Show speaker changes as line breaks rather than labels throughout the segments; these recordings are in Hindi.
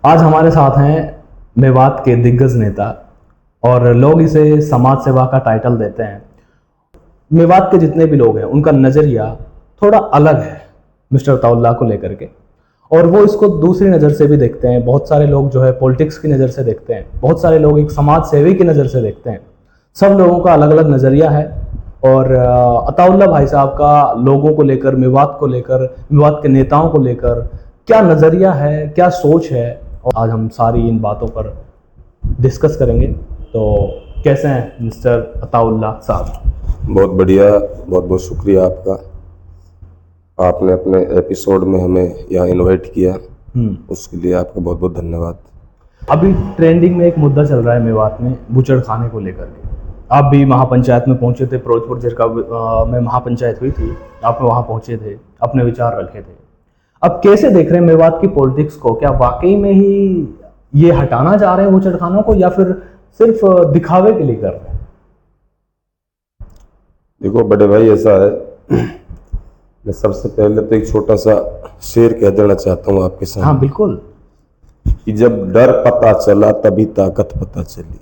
आज हमारे साथ हैं मेवात के दिग्गज नेता और लोग इसे समाज सेवा का टाइटल देते हैं। मेवात के जितने भी लोग हैं उनका नज़रिया थोड़ा अलग है मिस्टर अताउल्लाह को लेकर के, और वो इसको दूसरी नज़र से भी देखते हैं। बहुत सारे लोग जो है पॉलिटिक्स की नज़र से देखते हैं, बहुत सारे लोग एक समाज सेवी की नज़र से देखते हैं। सब लोगों का अलग अलग नज़रिया है और अताउल्लाह भाई साहब का लोगों को लेकर, मेवात को लेकर, मेवात के नेताओं को लेकर क्या नज़रिया है, क्या सोच है, और आज हम सारी इन बातों पर डिस्कस करेंगे। तो कैसे हैं मिस्टर अताउल्लाह साहब?
बहुत बढ़िया, बहुत बहुत शुक्रिया आपका। आपने अपने एपिसोड में हमें यहाँ इनवाइट किया, उसके लिए आपका बहुत बहुत धन्यवाद।
अभी ट्रेंडिंग में एक मुद्दा चल रहा है मेवात में, बूचड़ खाने को लेकर के। आप भी महापंचायत में पहुंचे थे, फिरोजपुर जिला में महापंचायत हुई थी, आप वहां पहुंचे थे, अपने विचार रखे थे। अब कैसे देख रहे हैं मेवात की पॉलिटिक्स को? क्या वाकई में ही ये हटाना चाह रहे हैं बूचड़ खानों को, या फिर सिर्फ दिखावे के लिए कर रहे हैं?
देखो बड़े भाई, ऐसा है, मैं सबसे पहले तो एक छोटा सा शेर कह देना चाहता हूँ आपके सामने।
हाँ बिल्कुल।
कि जब डर पता चला तभी ताकत पता चली,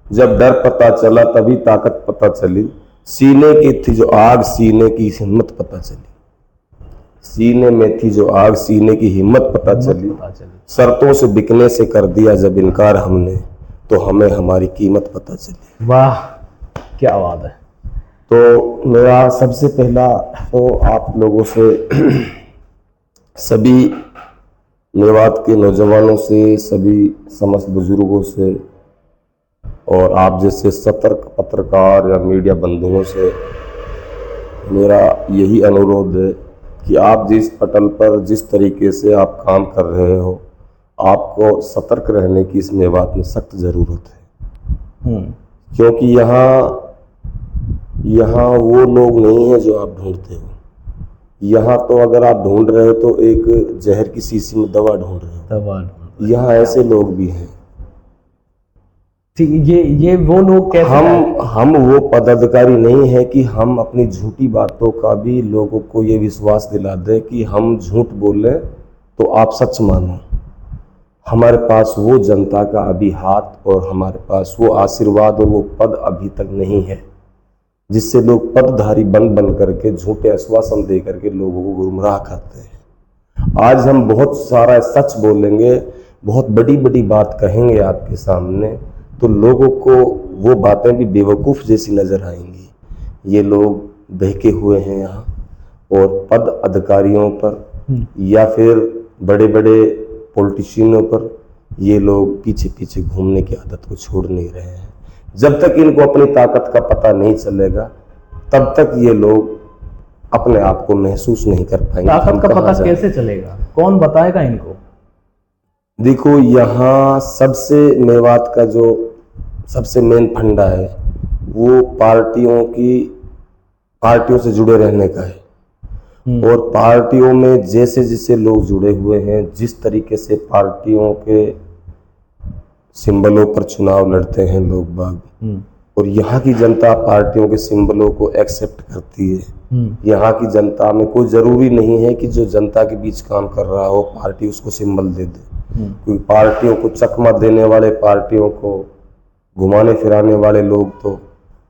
जब डर पता चला तभी ताकत पता चली, सीने की थी जो आग सीने की हिम्मत पता चली, सीने में थी जो आग सीने की हिम्मत पता चली, शर्तों से बिकने से कर दिया जब इनकार हमने, तो हमें हमारी कीमत पता चली।
वाह क्या बात है।
तो मेरा सबसे पहला तो आप लोगों से सभी मेवात के नौजवानों से, सभी समस्त बुजुर्गों से और आप जैसे सतर्क पत्रकार या मीडिया बंधुओं से मेरा यही अनुरोध है कि आप जिस पटल पर जिस तरीके से आप काम कर रहे हो, आपको सतर्क रहने की इस मेवात में सख्त ज़रूरत है। क्योंकि यहाँ वो लोग नहीं है जो आप ढूंढते हो। यहाँ तो अगर आप ढूंढ रहे हो तो एक जहर की शीशी में दवा ढूंढ रहे हो। यहाँ ऐसे लोग भी हैं।
ये वो लोग कैसे?
हम वो पदाधिकारी नहीं है कि हम अपनी झूठी बातों का भी लोगों को ये विश्वास दिला दें कि हम झूठ बोलें तो आप सच मानो। हमारे पास वो जनता का अभी हाथ और हमारे पास वो आशीर्वाद और वो पद अभी तक नहीं है, जिससे लोग पदधारी बन करके झूठे आश्वासन दे करके लोगों को गुमराह करते हैं। आज हम बहुत सारा सच बोलेंगे, बहुत बड़ी बड़ी बात कहेंगे आपके सामने, तो लोगों को वो बातें भी बेवकूफ़ जैसी नज़र आएंगी। ये लोग बहके हुए हैं यहाँ, और पद अधिकारियों पर या फिर बड़े बड़े पॉलिटिशियनों पर ये लोग पीछे पीछे घूमने की आदत को छोड़ नहीं रहे हैं। जब तक इनको अपनी ताकत का पता नहीं चलेगा तब तक ये लोग अपने आप को महसूस नहीं कर पाएंगे।
ताकत का पता कैसे चलेगा? कौन बताएगा इनको?
देखो, यहाँ सबसे मेवात का जो सबसे मेन फंडा है वो पार्टियों से जुड़े रहने का है। और पार्टियों में जैसे जैसे लोग जुड़े हुए हैं, जिस तरीके से पार्टियों के सिंबलों पर चुनाव लड़ते हैं लोग बाग, और यहाँ की जनता पार्टियों के सिंबलों को एक्सेप्ट करती है। यहाँ की जनता में कोई ज़रूरी नहीं है कि जो जनता के बीच काम कर रहा हो पार्टी उसको सिंबल दे दे। क्योंकि पार्टियों को चकमा देने वाले, पार्टियों को घुमाने फिराने वाले लोग तो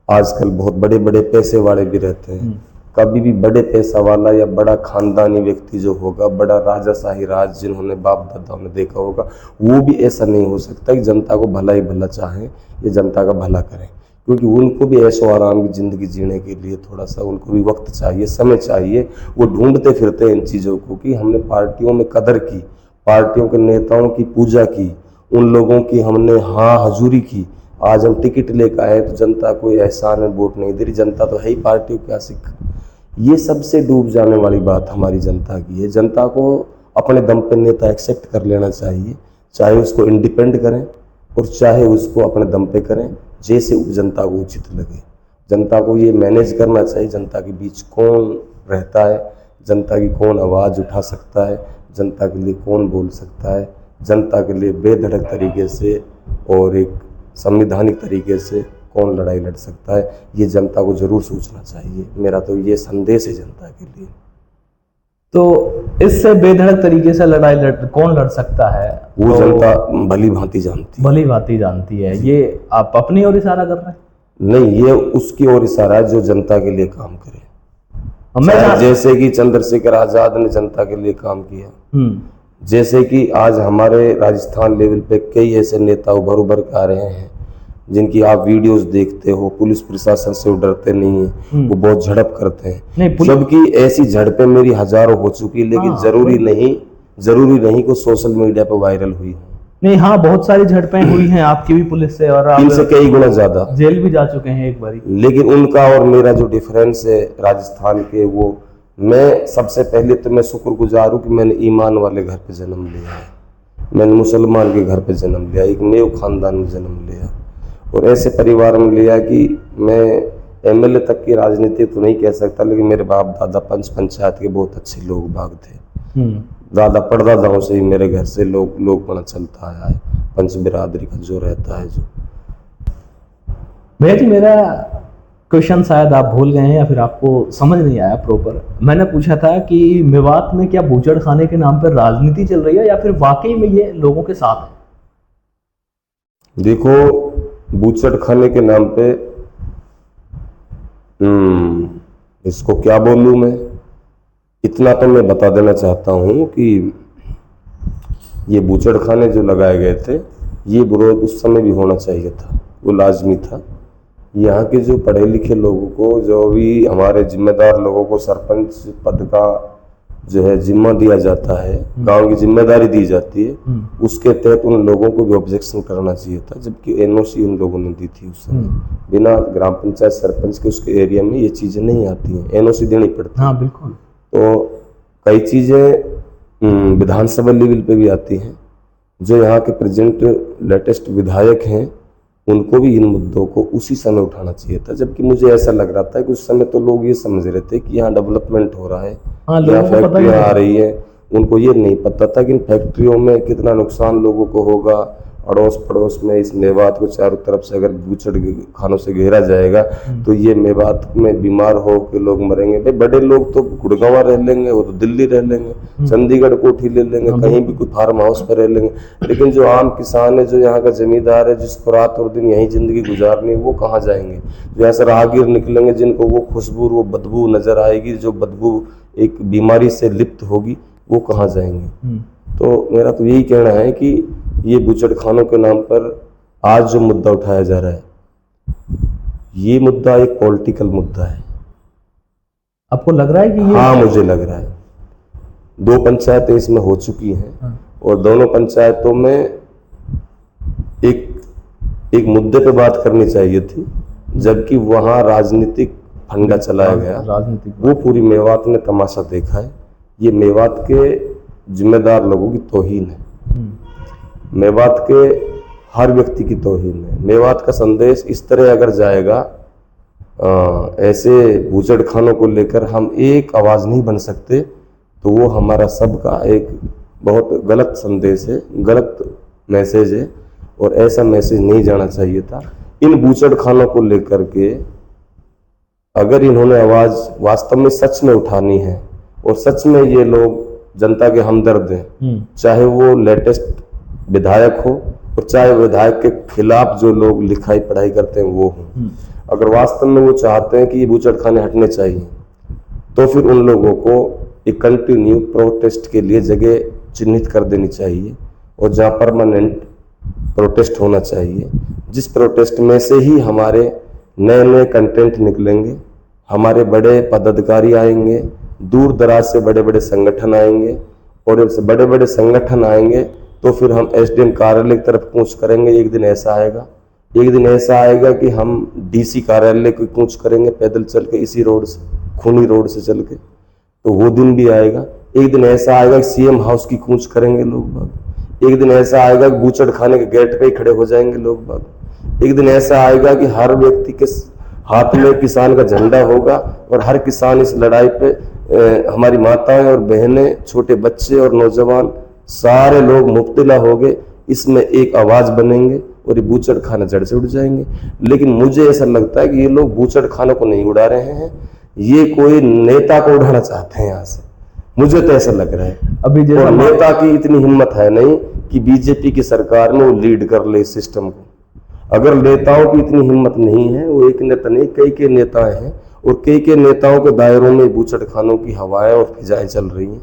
आजकल बहुत बड़े बड़े पैसे वाले भी रहते हैं। कभी भी बड़े पैसा वाला या बड़ा खानदानी व्यक्ति जो होगा, बड़ा राजाशाही राज जिन्होंने बाप दादाओं ने देखा होगा, वो भी ऐसा नहीं हो सकता कि जनता को भला ही भला चाहे या जनता का भला करें। क्योंकि उनको भी ऐशो आराम की ज़िंदगी जीने के लिए थोड़ा सा उनको भी वक्त चाहिए, समय चाहिए। वो ढूंढते फिरते हैं इन चीज़ों को कि हमने पार्टियों में कदर की, पार्टियों के नेताओं की पूजा की, उन लोगों की हमने हाँ हजूरी की। आज हम टिकट लेकर आए तो जनता कोई एहसान में वोट नहीं दे रही, जनता तो है ही पार्टियों के आशिक। ये सबसे डूब जाने वाली बात हमारी जनता की है। जनता को अपने दम पे नेता एक्सेप्ट कर लेना चाहिए, चाहे उसको इंडिपेंड करें और चाहे उसको अपने दम पे करें, जैसे जनता को उचित लगे। जनता को ये मैनेज करना चाहिए, जनता के बीच कौन रहता है, जनता की कौन आवाज़ उठा सकता है, जनता के लिए कौन बोल सकता है, जनता के लिए बेधड़क तरीके से और एक संवैधानिक तरीके से कौन लड़ाई लड़ सकता है। ये जनता को जरूर सोचना चाहिए। मेरा तो ये संदेश है जनता के लिए।
तो इससे बेधड़क तरीके से कौन लड़ सकता है?
वो
तो
जनता भली भांति जानती है।
भली भांति जानती है। ये आप अपनी ओर इशारा कर रहे हैं?
नहीं, ये उसकी ओर इशारा है जो जनता के लिए काम करे।
मैं
जैसे कि चंद्रशेखर आजाद ने जनता के लिए काम किया, जैसे कि आज हमारे राजस्थान लेवल पे कई ऐसे नेता उभर के आ रहे हैं जिनकी आप वीडियोस देखते हो, पुलिस प्रशासन से वो डरते नहीं है, वो बहुत झड़प करते हैं। जबकि ऐसी झड़पें मेरी हजारों हो चुकी, लेकिन जरूरी नहीं कि सोशल मीडिया पे वायरल हुई हो।
नहीं, हाँ, बहुत सारी झड़पें हुई हैं आपकी भी पुलिस से, और आप
इनसे कई गुना ज्यादा
जेल भी जा चुके हैं एक बारी।
लेकिन उनका और मेरा जो डिफरेंस है राजस्थान के, वो मैं सबसे पहले तो मैं शुक्रगुजार हूँ कि मैंने ईमान वाले घर पे जन्म लिया है। मैंने मुसलमान के घर पे जन्म लिया, एक नेव खानदान में जन्म लिया, और ऐसे परिवार में लिया कि मैं एमएलए तक की राजनीति तो नहीं कह सकता, लेकिन मेरे बाप दादा पंच पंचायत के बहुत अच्छे लोग बाग थे। दादा परदादाओं से ही मेरे घर से लोग बना चलता आया है, पंच बिरादरी का जो रहता है। जो
भैया जी, मेरा क्वेश्चन शायद आप भूल गए हैं या फिर आपको समझ नहीं आया प्रॉपर। मैंने पूछा था कि मेवात में क्या बूचड़ खाने के नाम पर राजनीति चल रही है या फिर वाकई में ये लोगों के साथ है?
देखो, बूचड़ खाने के नाम पे इसको क्या बोलूं मैं, इतना तो मैं बता देना चाहता हूं कि ये बूचड़ खाने जो लगाए गए थे, ये विरोध उस समय भी होना चाहिए था, वो लाजमी था। यहाँ के जो पढ़े लिखे लोगों को, जो भी हमारे जिम्मेदार लोगों को सरपंच पद का जो है जिम्मा दिया जाता है, गांव की जिम्मेदारी दी जाती है, उसके तहत उन लोगों को भी ऑब्जेक्शन करना चाहिए था, जबकि एनओसी उन लोगों ने दी थी उस समय। बिना ग्राम पंचायत सरपंच के उसके एरिया में ये चीजें नहीं आती हैं, एनओसी देनी पड़ती है।
हाँ, बिल्कुल।
तो कई चीजें विधानसभा लेवल पे भी आती हैं। जो यहाँ के प्रेजेंट लेटेस्ट विधायक हैं, उनको भी इन मुद्दों को उसी समय उठाना चाहिए था, जबकि मुझे ऐसा लग रहा था कि उस समय तो लोग ये समझ रहे थे कि यहाँ डेवलपमेंट हो रहा है, यहाँ फैक्ट्रियाँ आ रही है। उनको ये नहीं पता था कि इन फैक्ट्रियों में कितना नुकसान लोगों को होगा। अड़ोस पड़ोस में इस मेवात को चारों तरफ से अगर बूचड़ खानों से घेरा जाएगा तो ये मेवात में बीमार हो के लोग मरेंगे। भाई, बड़े लोग तो गुड़गांव रह लेंगे, वो तो दिल्ली रह लेंगे, चंडीगढ़ कोठी ले लेंगे, कहीं भी कोई फार्म हाउस पर रह लेंगे, लेकिन जो आम किसान है, जो यहाँ का जमींदार है, जिसको रात और दिन यही जिंदगी गुजारनी है, वो कहाँ जाएंगे? जो ऐसे राहगीर निकलेंगे जिनको वो खुशबू, वो बदबू नजर आएगी, जो बदबू एक बीमारी से लिप्त होगी, वो कहाँ जाएंगे? तो मेरा तो यही कहना है कि ये बूचड़ खानों के नाम पर आज जो मुद्दा उठाया जा रहा है, ये मुद्दा एक पॉलिटिकल मुद्दा है।
आपको लग रहा है कि ये?
हाँ, मुझे लग रहा है। 2 पंचायतें इसमें हो चुकी हैं, और दोनों पंचायतों में एक मुद्दे पे बात करनी चाहिए थी, जबकि वहां राजनीतिक फंडा चलाया गया। वो पूरी मेवात ने तमाशा देखा है। ये मेवात के जिम्मेदार लोगों की तौहीन है, मेवात के हर व्यक्ति की तौहीन है। मेवात का संदेश इस तरह अगर जाएगा, ऐसे बूचड़ खानों को लेकर हम एक आवाज नहीं बन सकते, तो वो हमारा सबका एक बहुत गलत संदेश है, गलत मैसेज है, और ऐसा मैसेज नहीं जाना चाहिए था। इन बूचड़ खानों को लेकर के अगर इन्होंने आवाज वास्तव में सच में उठानी है, और सच में ये लोग जनता के हमदर्द हैं, चाहे वो लेटेस्ट विधायक हो और चाहे विधायक के खिलाफ जो लोग लिखाई पढ़ाई करते हैं वो हो, अगर वास्तव में वो चाहते हैं कि ये बूचड़ खाने हटने चाहिए, तो फिर उन लोगों को एक कंटिन्यू प्रोटेस्ट के लिए जगह चिन्हित कर देनी चाहिए, और जहाँ परमानेंट प्रोटेस्ट होना चाहिए, जिस प्रोटेस्ट में से ही हमारे नए नए कंटेंट निकलेंगे, हमारे बड़े पदाधिकारी आएंगे, दूर दराज से बड़े बड़े संगठन आएंगे, और जब से बड़े बड़े संगठन आएंगे तो फिर हम एसडीएम कार्यालय की तरफ कूच करेंगे। एक दिन ऐसा आएगा कि हम डीसी कार्यालय की कूच करेंगे पैदल चल के, इसी रोड से, खूनी रोड से चल के, तो वो दिन भी आएगा। एक दिन ऐसा आएगा कि सीएम हाउस की कूच करेंगे लोग बाग। एक दिन ऐसा आएगा कि बूचड़ खाने के गेट पे ही खड़े हो जाएंगे लोग बाग। एक दिन ऐसा आएगा कि हर व्यक्ति के हाथ में किसान का झंडा होगा, और हर किसान इस लड़ाई पे, हमारी माताएं और बहनें, छोटे बच्चे और नौजवान, सारे लोग मुब्तला हो गए, इसमें एक आवाज बनेंगे और ये बूचड़ खाना जड़ से उड़ जाएंगे। लेकिन मुझे ऐसा लगता है कि ये लोग बूचड़ खानों को नहीं उड़ा रहे हैं, ये कोई नेता को उड़ाना चाहते हैं यहाँ से। मुझे तो ऐसा लग रहा है।
अभी जैसा
और नेता की इतनी हिम्मत है नहीं कि बीजेपी की सरकार में वो लीड कर ले इस सिस्टम को। अगर नेताओं की इतनी हिम्मत नहीं है, वो एक नेता नहीं कई नेता हैं, और कई नेताओं के दायरों में बूचड़ खानों की हवाएं और फिजाएं चल रही हैं।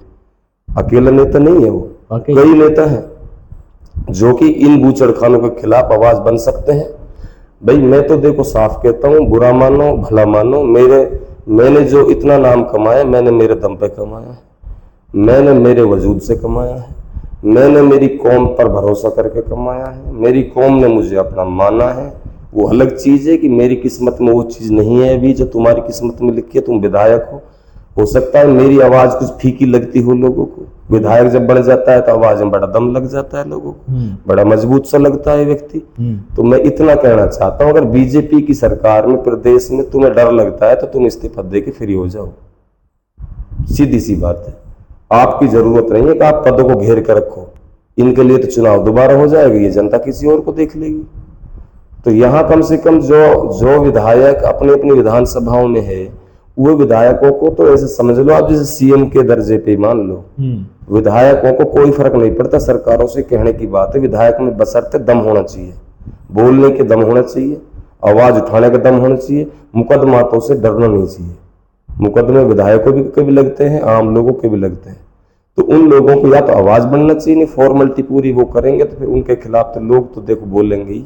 अकेला नेता नहीं है वो, कई नेता हैं जो कि इन बूचड़ खानों के खिलाफ आवाज बन सकते हैं। भाई मैं तो देखो साफ कहता हूँ, बुरा मानो भला मानो, मैंने जो इतना नाम कमाया मैंने मेरे दम पे कमाया है, मैंने मेरे वजूद से कमाया है, मैंने मेरी कौम पर भरोसा करके कमाया है, मेरी कौम ने मुझे अपना माना है। वो अलग चीज है कि मेरी किस्मत में वो चीज नहीं है अभी जो तुम्हारी किस्मत में लिखी है। तुम विधायक हो सकता है मेरी आवाज कुछ फीकी लगती हो लोगों को, विधायक जब बढ़ जाता है तो आवाज में बड़ा दम लग जाता है लोगों को, बड़ा मजबूत सा लगता है व्यक्ति। तो मैं इतना कहना चाहता हूं, अगर बीजेपी की सरकार में प्रदेश में तुम्हें डर लगता है तो तुम इस्तीफा दे के फ्री हो जाओ, सीधी सी बात है। आपकी जरूरत नहीं है कि आप पदों को घेर कर रखो, इनके लिए तो चुनाव दोबारा हो जाएगा, ये जनता किसी और को देख लेगी। तो यहाँ कम से कम जो विधायक अपने अपनी विधानसभाओं में है, वो विधायकों को तो ऐसे समझ लो आप जैसे सीएम के दर्जे पे मान लो, विधायकों को कोई फर्क नहीं पड़ता। सरकारों से कहने की बात है, विधायक में बशर्ते दम होना चाहिए, बोलने के दम होना चाहिए, आवाज उठाने का दम होना चाहिए, मुकदमातों से डरना नहीं चाहिए। मुकदमे विधायकों के भी लगते हैं, आम लोगों के भी लगते हैं। तो उन लोगों को या तो आवाज बनना चाहिए, नहीं फॉर्मेलिटी पूरी वो करेंगे तो फिर उनके खिलाफ तो लोग तो देखो बोलेंगे ही।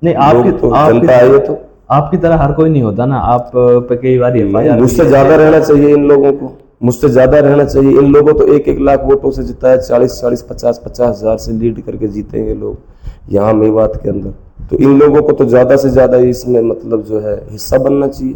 नहीं
जनता आई है तो
आपकी तरह हर कोई नहीं होता ना, आप पे कई बार
मुझसे ज्यादा रहना चाहिए इन लोगों को, मुझसे ज्यादा रहना चाहिए इन लोगों। तो 1-1 लाख वोटों से जिताया, 40-40, 50-50 हजार से लीड करके जीतेंगे लोग यहाँ मेवात के अंदर। तो इन लोगों को तो ज्यादा से ज्यादा इसमें मतलब जो है हिस्सा बनना चाहिए।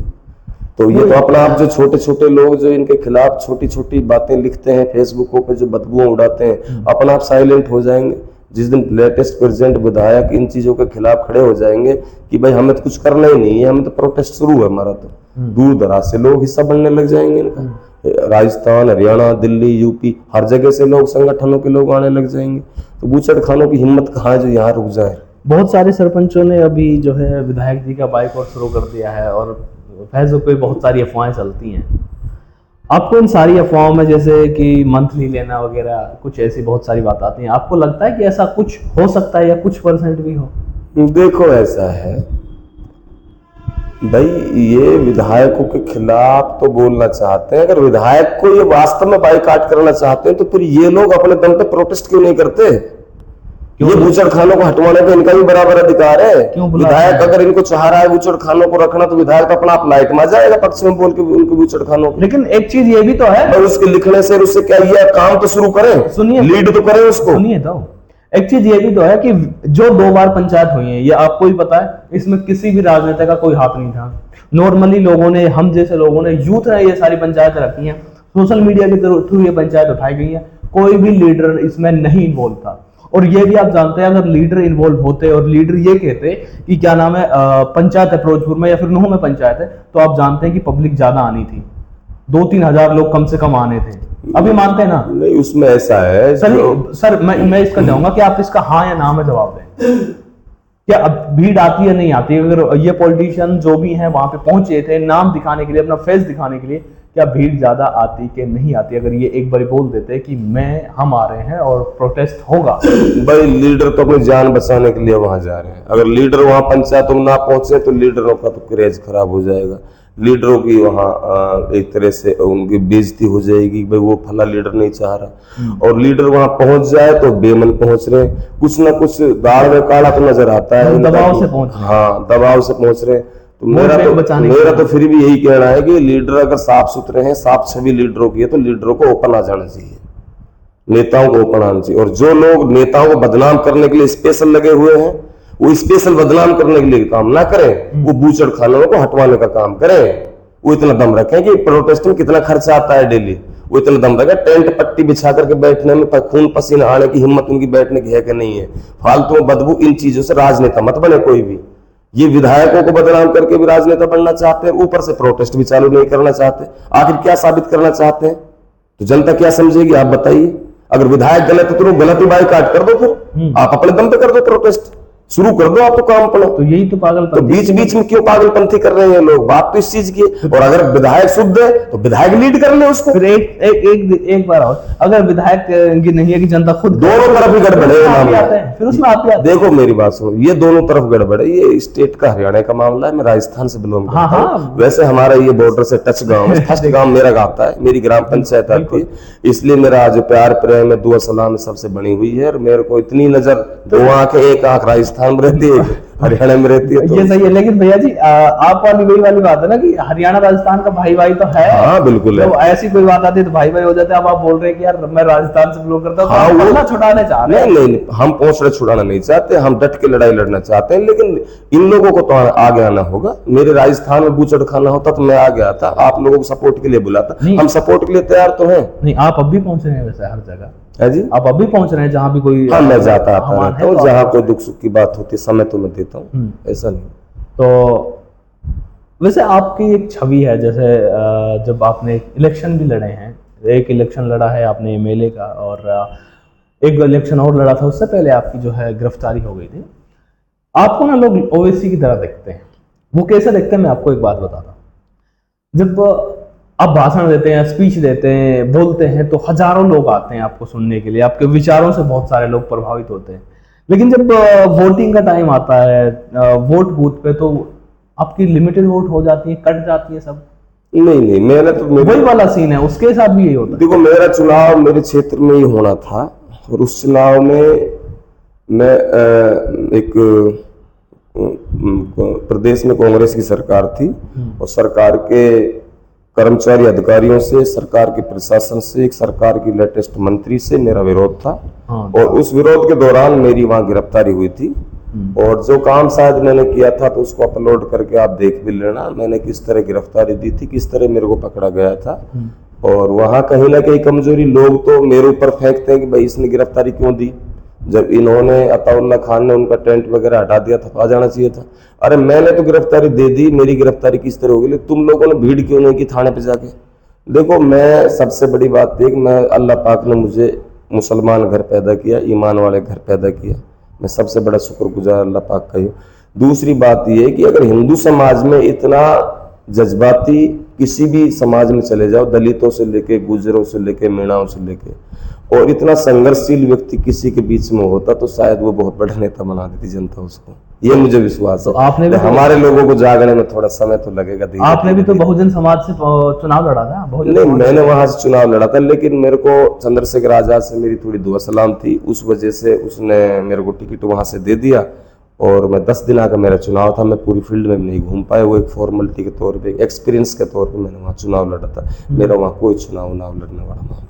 तो ये तो अपना आप जो छोटे छोटे लोग जो इनके खिलाफ छोटी छोटी बातें लिखते हैं फेसबुकों पे, जो बदबू उड़ाते हैं, अपना आप साइलेंट हो जाएंगे। जिस दिन लेटेस्ट प्रेसिडेंट विधायक इन चीजों के खिलाफ खड़े हो जाएंगे कि भाई हमें तो कुछ करना ही नहीं है, हमें तो प्रोटेस्ट शुरू है हमारा, तो दूर दराज से लोग हिस्सा बनने लग जाएंगे इनका। राजस्थान, हरियाणा, दिल्ली, यूपी, हर जगह से लोग, संगठनों के लोग आने लग जाएंगे। तो बूचड़ खानों की हिम्मत कहाँ है जो यहाँ रुक जाए।
बहुत सारे सरपंचों ने अभी जो है विधायक जी का बाइकआउट शुरू कर दिया है और फैसलों पे बहुत सारी अफवाहें चलती हैं। आपको इन सारी अफवाहों में जैसे कि मंथली लेना वगैरह कुछ ऐसी बहुत सारी बात आती हैं, आपको लगता है कि ऐसा कुछ हो सकता है या कुछ % भी हो?
देखो ऐसा है भाई, ये विधायकों के खिलाफ तो बोलना चाहते हैं। अगर विधायक को ये वास्तव में बाइकाट करना चाहते हैं तो फिर ये लोग अपने दम पे प्रोटेस्ट क्यों नहीं करते? ये बूचड़ खानों को हटवाने का इनका भी बराबर अधिकार है। विधायक अगर इनको चाह रहा है बूचड़ खानों को रखना तो विधायक तो अपना आप लाइट में जाएगा पक्ष में बोल के उनके बूचड़ खानों को।
लेकिन एक चीज ये भी तो है,
तो उसके लिखने से उससे क्या, ये काम तो शुरू करें,
सुनिए,
लीड तो करें उसको।
सुनिए तो एक चीज ये भी तो है कि जो 2 बार पंचायत हुई है, ये आपको ही पता है, इसमें किसी भी राजनेता का कोई हाथ नहीं था। नॉर्मली लोगों ने, हम जैसे लोगों ने, यूथ ने ये सारी पंचायतें रखी हैं, सोशल मीडिया के थ्रू ये पंचायत उठाई गई है, कोई भी लीडर इसमें नहीं इन्वॉल्व था। और ये भी आप जानते हैं, अगर लीडर इन्वॉल्व होते और लीडर ये कहते कि क्या नाम है पंचायत है फिरोजपुर में या फिर नूह में पंचायत है, तो आप जानते हैं कि पब्लिक ज्यादा आनी थी, 2-3 हजार लोग कम से कम आने थे। अभी मानते हैं ना?
नहीं, उसमें ऐसा है
सर मैं इसका चाहूंगा कि आप इसका हाँ या ना में जवाब दें। क्या अब भीड़ आती है नहीं आती? अगर ये पॉलिटिशियन जो भी हैं वहां पे पहुंचे थे नाम दिखाने के लिए, अपना फेस दिखाने के लिए, क्या भीड़ ज्यादा आती कि नहीं आती? अगर ये एक बार बोल देते कि हम आ रहे हैं और प्रोटेस्ट होगा।
भाई लीडर तो अपनी जान बचाने के लिए वहां जा रहे हैं। अगर लीडर वहां पंचायतों में ना पहुंचे तो लीडरों का तो क्रेज खराब हो जाएगा। लीडरों की वहां एक तरह से उनकी बेइज्जती हो जाएगी, भाई वो फला लीडर नहीं चाह रहा। और लीडर वहां पहुंच जाए तो बेमन पहुंच रहे, कुछ ना कुछ दाढ़ में काला तो नजर आता है,
दबाव से पहुंच,
हाँ दबाव से पहुंच रहे। तो मेरा तो फिर भी यही कहना है कि लीडर अगर साफ सुथरे हैं, साफ छवि लीडरों की है, तो लीडरों को ओपन आ जाना चाहिए, नेताओं को ओपन आना चाहिए। और जो लोग नेताओं को बदनाम करने के लिए स्पेशल लगे हुए हैं, वो स्पेशल बदनाम करने के लिए काम ना करें, वो बूचड़ खानों को हटवाने का काम करें। वो इतना दम रखें कि प्रोटेस्ट में कितना खर्चा आता है डेली, वो इतना दम रखें। टेंट पट्टी बिछा करके बैठने में खून पसीना आने की हिम्मत उनकी बैठने की है कि नहीं है? फालतू बदबू इन चीजों से राजनेता मत बने कोई भी। ये विधायकों को बदनाम करके भी राजनेता बनना चाहते हैं, ऊपर से प्रोटेस्ट भी चालू नहीं करना चाहते। आखिर क्या साबित करना चाहते हैं? तो जनता क्या समझेगी आप बताइए? अगर विधायक गलत है तो गलत ही बाइकाट कर दो, फिर आप अपने दम पे कर दो प्रोटेस्ट। शुरू कर दो आप तो काम अपना।
तो यही तो पागल
तो बीच बीच में क्यों पागलपंथी कर रहे हैं लोग? बात तो इस चीज की है। और अगर विधायक शुद्ध है तो विधायक लीड कर ले उसको।
फिर एक बार और, अगर विधायक की नहीं है कि जनता खुद,
दोनों तरफ ही गड़बड़ है मामला।
फिर उसमें आप
देखो मेरी बात सुनो, ये दोनों तरफ गड़बड़ है। ये स्टेट का हरियाणा का मामला है, मैं राजस्थान से बिलोंग करता हूँ। वैसे हमारा ये बॉर्डर से टच गांव है, फर्स्ट गांव मेरा गांव था, मेरी ग्राम पंचायत आती है, इसलिए मेरा आज प्यार प्रेम है, दुआ सलाम सबसे बनी हुई है। और मेरे को इतनी नजर, दो आंखें, एक आंख राजस्थान में रहती है, हरियाणा में रहती है।
ये सही है, लेकिन भैया जी आप वाली वही वाली बात है ना कि हरियाणा राजस्थान का भाई भाई तो है।
हाँ बिल्कुल है।
तो ऐसी कोई बात आती है तो भाई भाई हो जाते हैं। अब आप बोल रहे हैं कि यार मैं राजस्थान से बिलोंग करता हूँ,
हाँ,
तो वो छुड़ाने चाह रहे हैं।
नहीं, हम पोंछड़े छुड़ाना नहीं चाहते, हम डट के लड़ाई लड़ना चाहते हैं। लेकिन इन लोगों को तो आगे आना होगा। मेरे राजस्थान में बूचड़ खाना होता तो मैं आ गया था, आप लोगों को सपोर्ट के लिए बुलाता। हम सपोर्ट के लिए तैयार तो हैं।
नहीं, आप अब भी पहुंच रहे हैं वैसे हर जगह
है जी,
आप अभी पहुंच रहे हैं जहां भी कोई,
हाँ मैं जाता आता रहता हूँ,
तो
जहाँ कोई दुख सुख की बात होती है समय तो मैं देता हूँ, ऐसा नहीं।
तो वैसे आपकी एक छवि है, जैसे जब आपने इलेक्शन भी लड़े हैं, एक इलेक्शन लड़ा है आपने एमएलए का, और एक इलेक्शन और लड़ा था, उससे पहले आपकी जो है गिरफ्तारी हो गई थी। आपको ना लोग ओवैसी की तरह देखते हैं। वो कैसे देखते हैं मैं आपको एक बात बताता हूँ। जब आप भाषण देते हैं, स्पीच देते हैं, बोलते हैं, तो हजारों लोग आते हैं आपको सुनने के लिए, आपके विचारों से बहुत सारे लोग प्रभावित होते हैं। लेकिन जब वोटिंग का टाइम आता है, वोट बूथ पे, तो आपकी लिमिटेड वोट हो जाती है, कट जाती है सब।
नहीं, मैंने तो
वही वाला सीन है, उसके साथ भी यही होता है।
देखो मेरा चुनाव मेरे क्षेत्र में ही होना था, और उस चुनाव में मैं एक प्रदेश में कांग्रेस की सरकार थी, और सरकार के कर्मचारी अधिकारियों से, सरकार के प्रशासन से, एक सरकार की लेटेस्ट मंत्री से मेरा विरोध था। और उस विरोध के दौरान मेरी वहां गिरफ्तारी हुई थी। और जो काम शायद मैंने किया था तो उसको अपलोड करके आप देख भी लेना, मैंने किस तरह गिरफ्तारी दी थी, किस तरह मेरे को पकड़ा गया था। और वहां कहीं ना कहीं कमजोरी लोग तो मेरे ऊपर फेंकते हैं कि भाई इसने गिरफ्तारी क्यों दी, जब इन्होंने अताउल्ला खान ने उनका टेंट वगैरह हटा दिया था तो आ जाना चाहिए था। अरे मैंने तो गिरफ्तारी दे दी, मेरी गिरफ्तारी किस तरह होगी, तुम लोगों ने भीड़ क्यों नहीं की थाने पे जाके। देखो मैं सबसे बड़ी बात देख, मैं अल्लाह पाक ने मुझे मुसलमान घर पैदा किया, ईमान वाले घर पैदा किया, मैं सबसे बड़ा शुक्रगुजार अल्लाह पाक का ही। दूसरी बात यह है कि अगर हिंदू समाज में इतना जज्बाती, किसी भी समाज में चले जाओ, दलितों से लेके, गुजरों से लेके, मीणाओं से लेके, और इतना संघर्षशील व्यक्ति किसी के बीच में होता तो शायद वो बहुत बड़ा नेता बना देती जनता उसको, ये मुझे विश्वास है।
तो आपने भी
हमारे लोगों को जागने में थोड़ा समय तो लगेगा।
आपने भी तो बहुजन समाज से चुनाव लड़ा था।
नहीं, मैंने वहां से चुनाव लड़ा था, लेकिन मेरे को चंद्रशेखर आजाद से मेरी थोड़ी दुआ सलाम थी, उस वजह से उसने मेरे को टिकट वहां से दे दिया। और मैं 10 दिन का मेरा चुनाव था, मैं पूरी फील्ड में नहीं घूम पाया, वो एक फॉर्मेलिटी के तौर पे, एक्सपीरियंस के तौर पे मैंने वहाँ चुनाव लड़ा था। मेरा वहाँ कोई चुनाव लड़ने वाला मामला।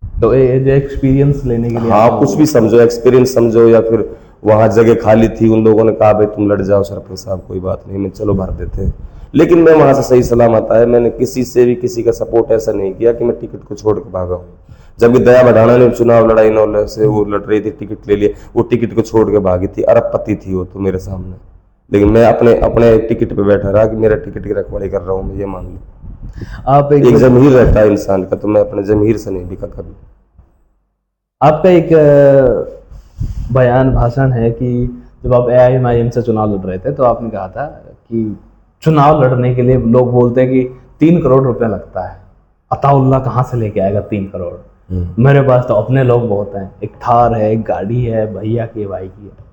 तो एक्सपीरियंस लेने के लिए,
हाँ कुछ भी समझो, एक्सपीरियंस समझो, या फिर वहाँ जगह खाली थी, उन लोगों ने कहा भाई तुम लड़ जाओ सरपंच साहब, कोई बात नहीं, मैं चलो भर देते हैं। लेकिन मैं वहाँ से सही सलामत आया, मैंने किसी से भी किसी का सपोर्ट ऐसा नहीं किया कि मैं टिकट को छोड़ के भागा हूँ। जब भी दया बढ़ाना ने चुनाव लड़ाई नौले से, वो लड़ रही थी, टिकट ले लिए, वो टिकट को छोड़ के भागी थी, अरबपति थी वो तो मेरे सामने, लेकिन मैं अपने टिकट पे बैठा रहा कि मेरा टिकट की रखवाली कर रहा हूँ मैं, ये मान लो।
आप एक
जमीर रहता है इंसान का, तो मैं अपने जमीर से नहीं बिका कभी।
आपका एक बयान भाषण है कि जब आप AIMIM से चुनाव लड़ रहे थे तो आपने कहा था कि चुनाव लड़ने के लिए लोग बोलते हैं कि 3 करोड़ रुपया लगता है, अताउल्ला कहाँ से लेके आएगा 3 करोड़, मेरे पास तो अपने लोग बहुत हैं, एक थार है, एक गाड़ी है, भैया की, भाई की है।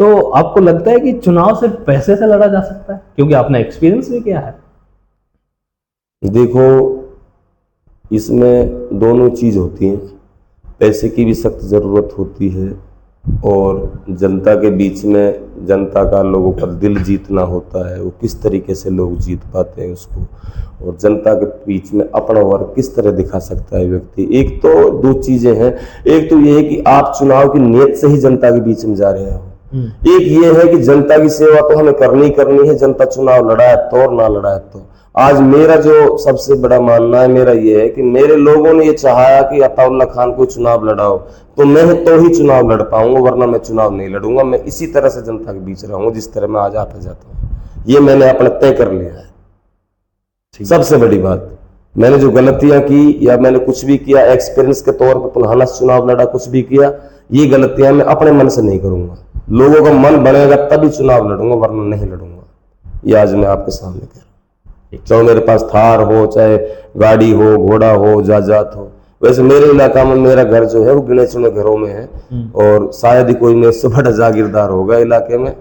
तो आपको लगता है कि चुनाव सिर्फ पैसे से लड़ा जा सकता है, क्योंकि आपने एक्सपीरियंस भी किया है?
देखो इसमें दोनों चीज होती हैं, पैसे की भी सख्त ज़रूरत होती है, और जनता के बीच में जनता का लोगों का दिल जीतना होता है, वो किस तरीके से लोग जीत पाते हैं उसको, और जनता के बीच में अपना वर्ग किस तरह दिखा सकता है व्यक्ति। एक तो 2 चीजें हैं, एक तो ये है कि आप चुनाव की नीयत से ही जनता के बीच में जा रहे हो, एक ये है कि जनता की सेवा तो हमें करनी है, जनता चुनाव लड़ा है तो और ना लड़ा है तो। आज मेरा जो सबसे बड़ा मानना है मेरा ये है कि मेरे लोगों ने ये चाहा कि अताउल्ला खान को चुनाव लड़ाओ, तो मैं तो ही चुनाव लड़ पाऊंगा, वरना मैं चुनाव नहीं लड़ूंगा। मैं इसी तरह से जनता के बीच रहूंगा जिस तरह मैं आज आता जाता हूँ, ये मैंने अपना तय कर लिया है। सबसे बड़ी बात, मैंने जो गलतियां की या मैंने कुछ भी किया एक्सपीरियंस के तौर पर, पुनः चुनाव लड़ा, कुछ भी किया, ये गलतियां मैं अपने मन से नहीं करूंगा। लोगों का मन बढ़ेगा तभी चुनाव लड़ूंगा, वरना नहीं लड़ूंगा। ये आज मैं आपके सामने कह रहा हूँ। चाहे मेरे पास थार हो, चाहे गाड़ी हो, घोड़ा हो, जायदाद हो। वैसे मेरे इलाका में मेरा घर जो है वो गिने चुने घरों में है, और शायद ही कोई मेरे से बड़ा जागीरदार होगा इलाके में।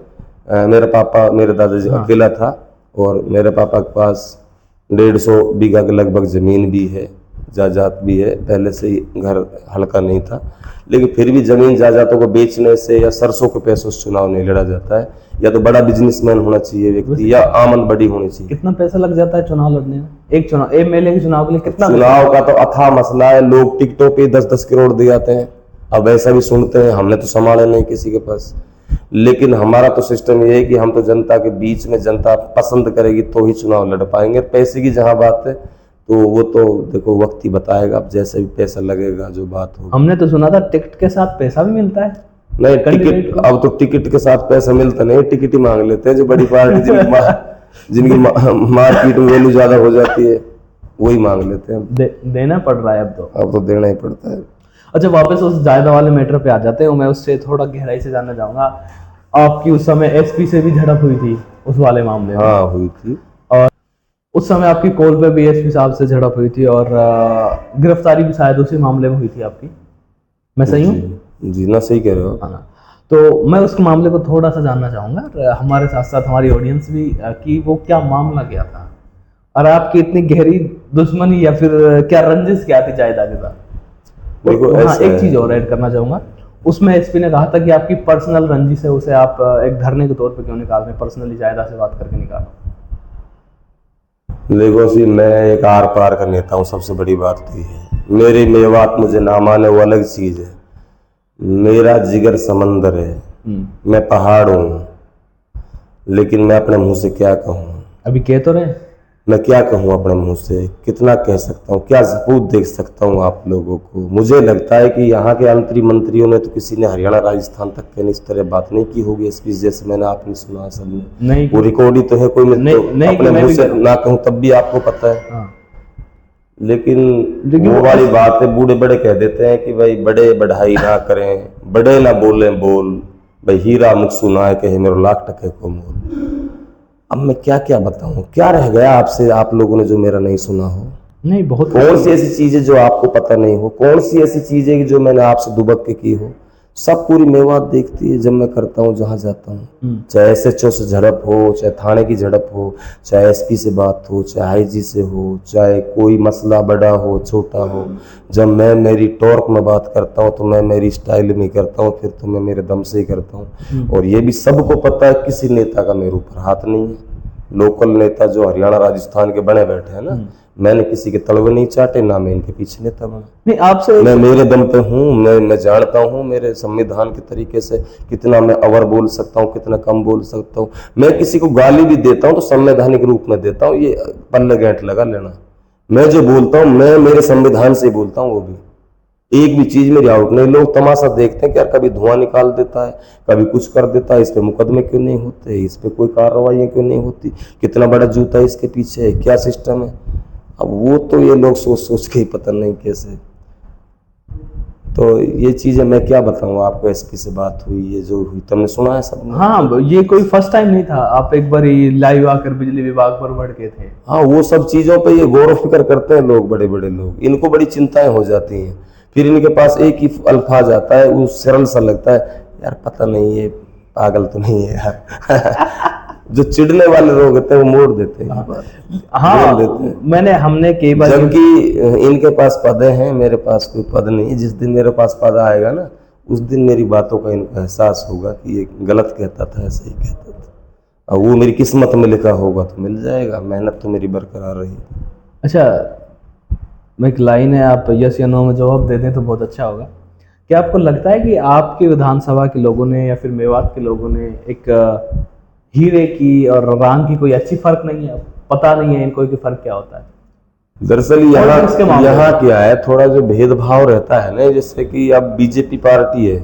मेरे पापा, मेरे दादाजी अकेला था, और मेरे पापा के पास 150 बीघा के लगभग जमीन भी है, जायदाद भी है। पहले से ही घर हल्का नहीं था, लेकिन फिर भी जमीन जायदादों को बेचने से या सरसों के पैसों से चुनाव नहीं लड़ा जाता है। या तो बड़ा बिजनेसमैन होना चाहिए व्यक्ति, या आमदनी बड़ी होनी चाहिए।
कितना पैसा लग जाता है चुनाव लड़ने में? एक चुनाव, एमएलए के चुनाव के लिए कितना?
चुनाव का तो अथाह मसला है। लोग टिकटों पे 10-10 करोड़ दे जाते हैं। अब ऐसा भी सुनते हैं, हमने तो संभाला नहीं किसी के पास। लेकिन हमारा तो सिस्टम ये है कि हम तो जनता के बीच में, जनता पसंद करेगी तो ही चुनाव लड़ पाएंगे। पैसे की जहां बात है तो वो तो देखो वक्त ही बताएगा, अब जैसे भी पैसा लगेगा जो बात हो।
हमने तो सुना था टिकट के साथ पैसा भी मिलता है।
नहीं, टिकट अब तो टिकट के साथ पैसा मिलता नहीं, टिकट ही मांग लेते हैं जो बड़ी पार्टी जिनकी मार्केट में वैल्यू ज्यादा हो जाती है, वही मांग लेते हैं।
देना पड़ रहा है अब तो
देना ही पड़ता है।
अच्छा, वापस उस जायदा वाले मैटर पे आ जाते हैं। मैं उससे थोड़ा गहराई से जानना चाहूंगा, आपकी उस समय एसपी से भी झड़प हुई थी उस वाले मामले में?
हाँ, हुई थी।
और उस समय आपकी कॉल पे भी एसपी साहब से झड़प हुई थी, और गिरफ्तारी भी शायद उसी मामले में हुई थी आपकी। मैं सही हूँ?
जी ना, सही कह रहे हो।
हाँ, तो मैं उस मामले को थोड़ा सा जानना चाहूंगा, हमारे साथ साथ हमारी ऑडियंस भी, कि वो क्या मामला क्या था, और आपकी इतनी गहरी दुश्मनी या फिर क्या रंजिश क्या थी जायदाद के साथ? हाँ, एक चीज और ऐड करना चाहूंगा, उसमें एसपी ने कहा था कि आपकी पर्सनल रंजिश है, उसे आप एक धरने के तौर पे क्यों निकाल रहे हैं, पर्सनली जायदाद से बात करके निकालो।
देखो सी, मैं एक आर पार का नेता हूँ, सबसे बड़ी बात तो ये है। मेरी मेवात मुझे ना माने वो अलग चीज है। मेरा जिगर समंदर है, मैं पहाड़ हूँ, लेकिन मैं अपने मुंह से क्या कहूँ?
अभी कह तो रहे,
मैं क्या कहूँ अपने मुंह से? कितना कह सकता हूँ? क्या सबूत देख सकता हूँ आप लोगों को? मुझे लगता है कि यहाँ के मंत्रियों ने तो किसी ने हरियाणा राजस्थान तक के इस तरह बात नहीं की होगी एसपी जैसे मैंने आपने सुना सबने। नहीं, वो रिकॉर्ड ही तो है, कोई नहीं, अपने मुंह से ना कहूँ तब भी आपको पता है। हाँ। लेकिन वो वाली बात है, बूढ़े बड़े कह देते हैं कि भाई बड़े बढ़ाई ना करें, बड़े ना बोले बोल, भाई हीरा मुख सुना है कहे मेरे लाख टके को मोल। अब मैं क्या क्या बताऊं? क्या रह गया आपसे, आप लोगों ने जो मेरा नहीं सुना हो? नहीं, बहुत कौन सी ऐसी चीजें जो आपको पता नहीं हो? कौन सी ऐसी चीजें जो मैंने आपसे दुबक के की हो? सब पूरी मेवात देखती है जब मैं करता हूँ, जहां जाता हूँ। चाहे एसएचओ से झड़प हो, चाहे थाने की झड़प हो, चाहे एसपी से बात हो, चाहे आईजी से हो, चाहे कोई मसला बड़ा हो छोटा हो, जब मैं मेरी टॉर्क में बात करता हूँ तो मैं मेरी स्टाइल में करता हूँ, फिर तो मैं मेरे दम से ही करता हूँ। और ये भी सबको पता है, किसी नेता का मेरे ऊपर हाथ नहीं है। लोकल नेता जो हरियाणा राजस्थान के बने बैठे हैं ना, मैंने किसी के तलवे नहीं चाटे, ना मैं इनके पीछे नेता बना। नहीं, आपसे मैं मेरे दम पे हूँ, मैं जानता हूँ मेरे संविधान के तरीके से कितना मैं अवर बोल सकता हूँ, कितना कम बोल सकता हूँ। मैं किसी को गाली भी देता हूँ तो संवैधानिक रूप में देता हूँ, ये पल्ले गांठ लगा लेना। मैं जो बोलता हूँ मैं मेरे संविधान से बोलता हूँ, वो भी एक भी चीज मेरी आउट नहीं। लोग तमाशा देखते हैं कि यार कभी धुआं निकाल देता है, कभी कुछ कर देता है, इस पे मुकदमे क्यों नहीं होते, इस पे कोई कार्रवाई क्यों नहीं होती, कितना बड़ा जूता इसके पीछे है, क्या सिस्टम है। अब वो तो ये लोग सोच सोच के ही पता नहीं कैसे। तो ये चीजें मैं क्या बताऊं आपको, एसपी से बात हुई, ये जो हुई तुमने सुना है सब? हाँ, ये कोई फर्स्ट टाइम नहीं था, आप एक बार लाइव आकर बिजली विभाग पर बढ़ के थे। हाँ, वो सब चीजों पे ये गौर फिक्र करते हैं लोग, बड़े बड़े लोग, इनको बड़ी चिंताएं हो जाती हैं। फिर इनके पास एक ही अल्फाज आता है, वो सरल सा लगता है, यार पता नहीं ये पागल तो नहीं है यार। जो चिढ़ने वाले लोग होते हैं वो मोड़ देते हैं। हाँ, देते हैं। हमने कई बार, जबकि इनके पास पद हैं, मेरे पास कोई पद नहीं। जिस दिन मेरे पास पद आएगा ना, उस दिन मेरी बातों का इनको एहसास होगा कि ये गलत कहता था, ऐसे ही कहता था। और वो मेरी किस्मत में लिखा होगा तो मिल जाएगा, मेहनत तो मेरी बरकरार रही। अच्छा, मैं एक लाइन है, आप यस या नो में जवाब दे दें तो बहुत अच्छा होगा। क्या आपको लगता है कि आपके विधानसभा के लोगों ने या फिर मेवात के लोगों ने एक हीरे की और रांग की कोई अच्छी फर्क नहीं है, पता नहीं है इनको कि फर्क क्या होता है? दरअसल यहाँ क्या है, थोड़ा जो भेदभाव रहता है ना, जैसे कि अब बीजेपी पार्टी है,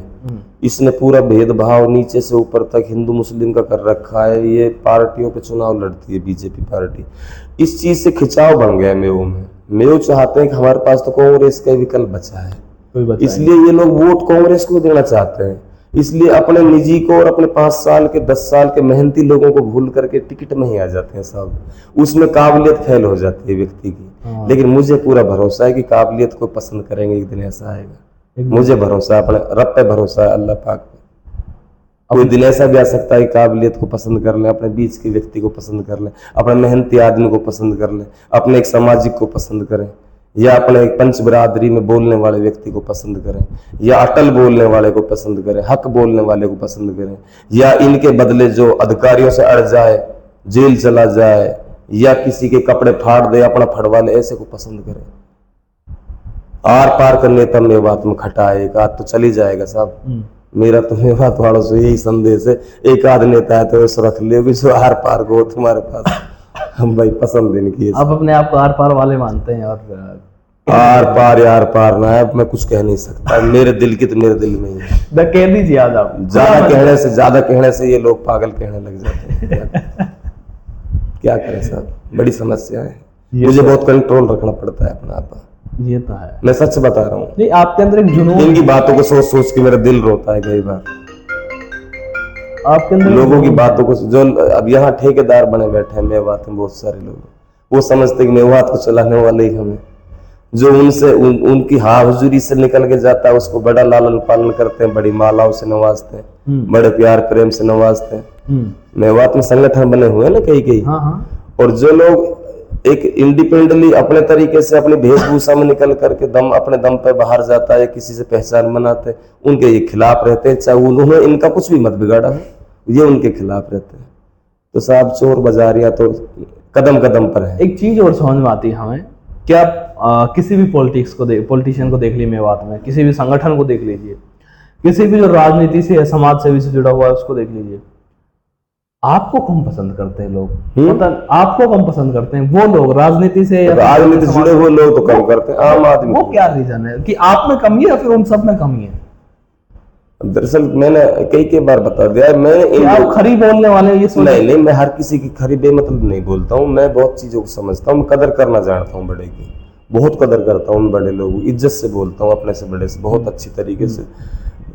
इसने पूरा भेदभाव नीचे से ऊपर तक हिंदू मुस्लिम का कर रखा है। ये पार्टियों पे चुनाव लड़ती है बीजेपी पार्टी, इस चीज से खिंचाव बन गया है मेवों में। मेवो चाहते हैं कि हमारे पास तो कांग्रेस का विकल्प बचा है, इसलिए ये लोग वोट कांग्रेस को देना चाहते हैं। इसलिए अपने निजी को और अपने 5 साल के 10 साल के मेहनती लोगों को भूल करके टिकट में ही आ जाते हैं साहब। उसमें काबिलियत फेल हो जाती है व्यक्ति की। लेकिन मुझे पूरा भरोसा है कि काबिलियत को पसंद करेंगे, एक दिन ऐसा आएगा। मुझे भरोसा है, अपने रब पे भरोसा है, अल्लाह पाक पे। कोई दिन ऐसा भी आ सकता है कि काबिलियत को पसंद कर लें, अपने बीच के व्यक्ति को पसंद कर लें, अपने मेहनती आदमी को पसंद कर लें, अपने एक सामाजिक को पसंद करें, या अपने एक पंच बिरादरी में बोलने वाले व्यक्ति को पसंद करें, या अटल बोलने वाले को पसंद करें, हक बोलने वाले को पसंद करें, या इनके बदले जो अधिकारियों से अड़ जाए, जेल चला जाए, या किसी के कपड़े फाड़ दे, अपना फड़वा ले, ऐसे को पसंद करें। आर पार का नेता मेवात में खटाएगा तो चली जाएगा साहब। मेरा तो मेवात वालों से यही संदेश है, एक आध नेता है तो उसे रख ले, जो आर पार को हो तुम्हारे पास। हम भाई पसंद नहीं किए।
आप अपने आप को आर पार वाले मानते हैं? और
आर पार यार पार ना है, मैं कुछ कह नहीं सकता। मेरे दिल की तो मेरे दिल में ही है।
कह दीजिए आप।
ज्यादा कहने से ये लोग पागल कहने लग जाते हैं। क्या करें साहब, बड़ी समस्या है। मुझे बहुत कंट्रोल रखना पड़ता है अपना आप।
ये तो है,
मैं सच बता रहा हूँ।
नहीं, आपके अंदर एक जुनून,
इनकी बातों को सोच सोच के मेरा दिल रोता है कई बार।
आपके अंदर
लोगों की बातों को, जो अब यहाँ ठेकेदार बने बैठे हैं मेवात में बहुत सारे लोग, वो समझते हैं कि मेवात को चलाने वाले ही हमें। जो उनसे उनकी हाजुरी से निकल के जाता है उसको बड़ा लालन पालन करते हैं, बड़ी मालाओं से नवाजते हैं, बड़े प्यार प्रेम से नवाजते हैं। मेवात में संगठन बने हुए हैं ना कई। और जो लोग एक इंडिपेंडेंटली अपने तरीके से अपनी वेशभूषा में निकल करके अपने दम पे बाहर जाता है, किसी से पहचान बनाते, उनके ये खिलाफ रहते हैं। चाहे उन्होंने इनका कुछ भी मत बिगाड़ा है, ये उनके खिलाफ रहते हैं। तो साहब चोर बाजारिया तो कदम कदम पर है।
एक चीज और समझ में आती है हमें, क्या किसी भी पॉलिटिशियन को देख लीजिए मेवात में, किसी भी संगठन को देख लीजिए, किसी भी जो राजनीति से समाज सेवी से जुड़ा हुआ है उसको देख लीजिए, आपको कम पसंद करते हैं लोग। मतलब आपको कम पसंद करते हैं वो लोग राजनीति से
राजनीति से जुड़े हुए लोग तो कम करते हैं आम आदमी।
वो क्या रीजन है कि आप में कमी है या फिर उन सब में कमी है?
दरअसल मैंने कई बार बता दिया है, मैं
आप खरी बोलने वाले ये
नहीं, मैं हर किसी की खरी बेमतलब नहीं बोलता हूँ। मैं बहुत चीजों को समझता हूँ, कदर करना जानता हूँ बड़े की, बहुत कदर करता हूँ बड़े लोगों, इज्जत से बोलता हूँ अपने से बड़े से, बहुत अच्छी तरीके से।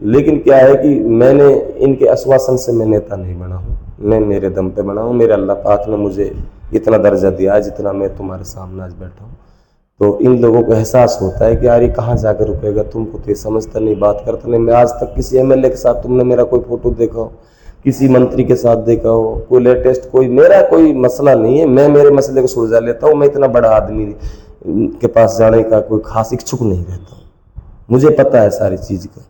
लेकिन क्या है कि मैंने इनके आश्वासन से मैं नेता नहीं बना हूँ, मैं मेरे दम पे बना हूँ। मेरे अल्लाह पाक ने मुझे इतना दर्जा दिया है जितना मैं तुम्हारे सामने आज बैठा हूँ। तो इन लोगों को एहसास होता है कि यार ये कहाँ जाकर रुकेगा, तुमको तो ये समझता नहीं, बात करता नहीं। मैं आज तक किसी एमएलए के साथ तुमने मेरा कोई फोटो देखा हो, किसी मंत्री के साथ देखा हो, कोई लेटेस्ट, कोई मेरा कोई मसला नहीं है। मैं मेरे मसले को सुलझा लेता हूँ। मैं इतना बड़ा आदमी के पास जाने का कोई खास इच्छुक नहीं रहता हूँ, मुझे पता है सारी चीज का।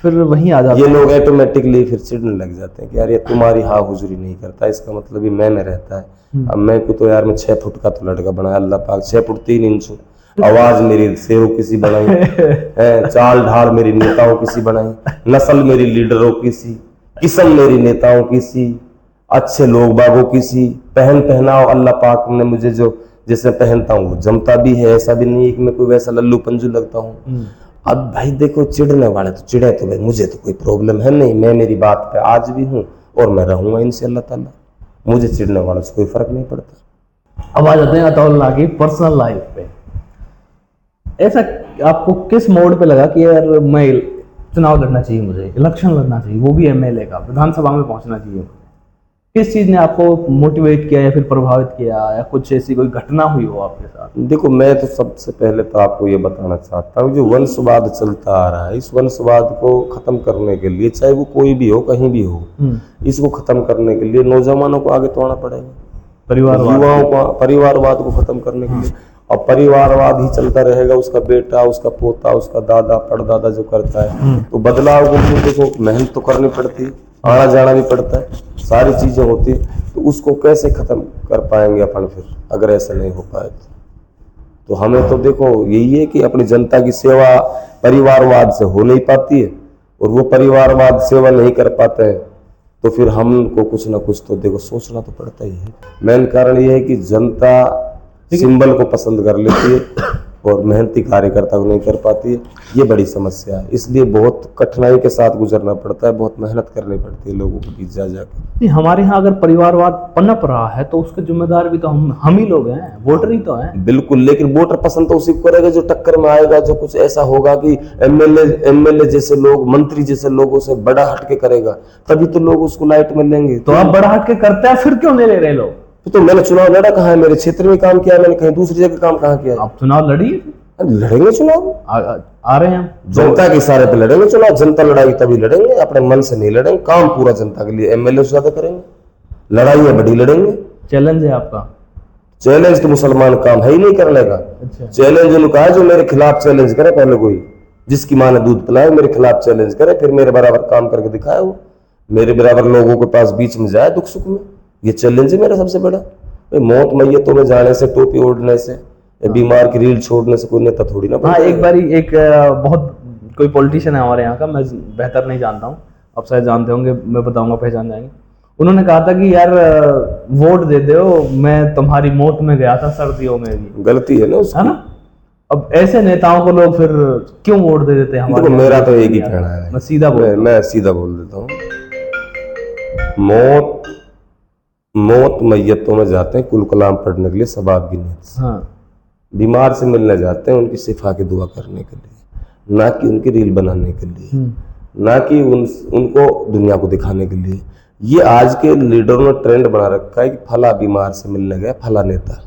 फिर वहीं आ जाते
ये लोग ऑटोमेटिकली फिर चिढ़ने लग जाते हैं कि यार ये तुम्हारी हाँ हुजूरी नहीं करता, इसका मतलब ही मैं में रहता है। अब मैं को तो यार मैं 6 फुट का तो लड़का बनाया अल्लाह पाक, 6 फुट 3 इंच, आवाज मेरी सेव किसी बनाई है, चाल ढाल मेरी नेताओं किसी बनाई, नस्ल मेरी लीडरों किसी, किस्म मेरी नेताओं किसी, अच्छे लोग बागों किसी, पहनाओ अल्लाह पाक ने मुझे जो जैसे पहनता हूँ वो जमता भी है, ऐसा भी नहीं है कि मैं कोई वैसा लल्लू पंजू लगता हूँ। अब भाई देखो चिढ़ने वाले तो चिढ़े, तो भाई मुझे तो कोई प्रॉब्लम है नहीं, मैं मेरी बात पे आज भी हूँ और मैं रहूंगा इंशाअल्लाह ताला, मुझे चिढ़ने वालों से कोई फर्क नहीं पड़ता।
अब आ जाते हैं अताउल्लाह की पर्सनल लाइफ पे। ऐसा आपको किस मोड पे लगा कि यार मैं चुनाव लड़ना चाहिए, मुझे इलेक्शन लड़ना चाहिए, वो भी एमएलए का, विधानसभा में पहुंचना चाहिए? किस चीज ने आपको मोटिवेट किया या फिर प्रभावित किया, या कुछ ऐसी कोई घटना हुई हो आपके साथ?
देखो मैं तो सबसे पहले तो आपको ये बताना चाहता हूँ, जो वंशवाद चलता आ रहा है, इस वंशवाद को खत्म करने के लिए, चाहे वो कोई भी हो कहीं भी हो, इसको खत्म करने के लिए नौजवानों को आगे तो आना पड़ेगा, युवाओं को, परिवारवाद को खत्म करने के लिए। और परिवारवाद ही चलता रहेगा, उसका बेटा, उसका पोता, उसका दादा परदादा जो करता है, तो बदलाव को देखो मेहनत तो करनी पड़ती है, आना जाना भी पड़ता है, सारी चीजें होती है, तो उसको कैसे खत्म कर पाएंगे अपन फिर, अगर ऐसा नहीं हो पाए तो हमें तो देखो यही है कि अपनी जनता की सेवा परिवारवाद से हो नहीं पाती है, और वो परिवारवाद सेवा नहीं कर पाते हैं, तो फिर हमको कुछ ना कुछ तो देखो सोचना तो पड़ता ही है। मेन कारण ये है कि जनता सिंबल को पसंद कर लेती है, और मेहनती कार्यकर्ता को नहीं कर पाती है। ये बड़ी समस्या है, इसलिए बहुत कठिनाई के साथ गुजरना पड़ता है, बहुत मेहनत करनी पड़ती है लोगों के बीच जा जाकर।
नहीं, हमारे यहाँ अगर परिवारवाद पनप रहा है तो उसके जिम्मेदार भी तो हम ही लोग हैं, वोटर ही तो हैं।
बिल्कुल, लेकिन वोटर पसंद तो उसी को करेगा जो टक्कर में आएगा, जो कुछ ऐसा होगा कि एमएलए जैसे लोग, मंत्री जैसे लोगों से बड़ा हटके करेगा, तभी तो लोग उसको लाइट में लेंगे।
तो आप बड़ा हटके करते हैं, फिर क्यों नहीं ले रहे लोग?
तो मैंने चुनाव लड़ा कहाँ है? मेरे क्षेत्र में काम किया है, मैंने कहीं दूसरी जगह काम कहाँ किया है?
आप चुनाव लड़िए,
लड़ेंगे चुनाव,
आ रहे हैं
जनता के इशारे पे लड़ेंगे चुनाव। जनता लड़ाई तभी लड़ेंगे, अपने मन से नहीं लड़ेंगे। काम पूरा जनता के लिए, एमएलए से ज्यादा करेंगे, लड़ाई है बड़ी लड़ेंगे।
चैलेंज है आपका?
चैलेंज तो मुसलमान काम है ही नहीं करने का।
अच्छा।
चैलेंज उनका है जो मेरे खिलाफ चैलेंज करे, पहले कोई जिसकी माँ ने दूध पिलाया मेरे खिलाफ चैलेंज करे, फिर मेरे बराबर काम करके दिखाए, वो मेरे बराबर लोगों के पास बीच में जाए दुख सुख में। ये चैलेंज है मेरा सबसे बड़ा। मौत मैयतों में जाने से, टोपी ओढ़ने से, बीमार की रील छोड़ने से कोई नेता थोड़ी ना।
हाँ, एक बारी एक बहुत कोई पॉलिटिशियन है हमारे यहाँ का, मैं बेहतर नहीं जानता हूँ, आप शायद जानते होंगे, मैं बताऊंगा पहचान जाएंगे। उन्होंने कहा था कि यार वोट दे दो, मैं तुम्हारी मौत में गया था सर्दियों में भी।
गलती है ना उसकी,
है ना? अब ऐसे नेताओं को लोग फिर क्यों वोट दे देते हैं?
देखो मेरा तो एक ही कहना है,
मैं सीधा
बोल देता हूँ, मौत मैयतों में जाते हैं कुल कलाम पढ़ने के लिए, सबाब की नीयत से।
हाँ।
बीमार से मिलने जाते हैं उनकी शिफा की दुआ करने के लिए, ना कि उनकी रील बनाने के लिए, ना कि उनको दुनिया को दिखाने के लिए। ये आज के लीडरों ने ट्रेंड बना रखा है कि फला बीमार से मिलने गया फला नेता,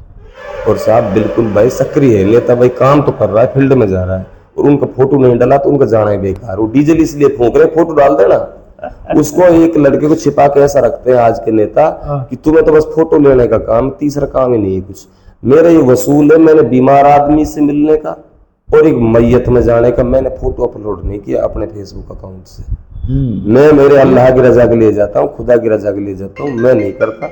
और साहब बिल्कुल भाई सक्रिय है नेता, भाई काम तो कर रहा है, फील्ड में जा रहा है, और उनका फोटो नहीं डाला तो उनका जाना ही बेकार। वो डीजल इसलिए फूंक रहे, फोटो डाल देना। उसको एक लड़के को छिपा के ऐसा रखते हैं आज के नेता कि तुम्हें तो बस फोटो लेने का काम, तीसरा काम ही नहीं है कुछ। मेरा ये वसूल है, मैंने बीमार आदमी से मिलने का और एक मैयत में जाने का मैंने फोटो अपलोड नहीं किया अपने फेसबुक अकाउंट से। मैं मेरे अल्लाह की रजा के लिए जाता हूँ, खुदा की रजा के लिए जाता हूँ, मैं नहीं करता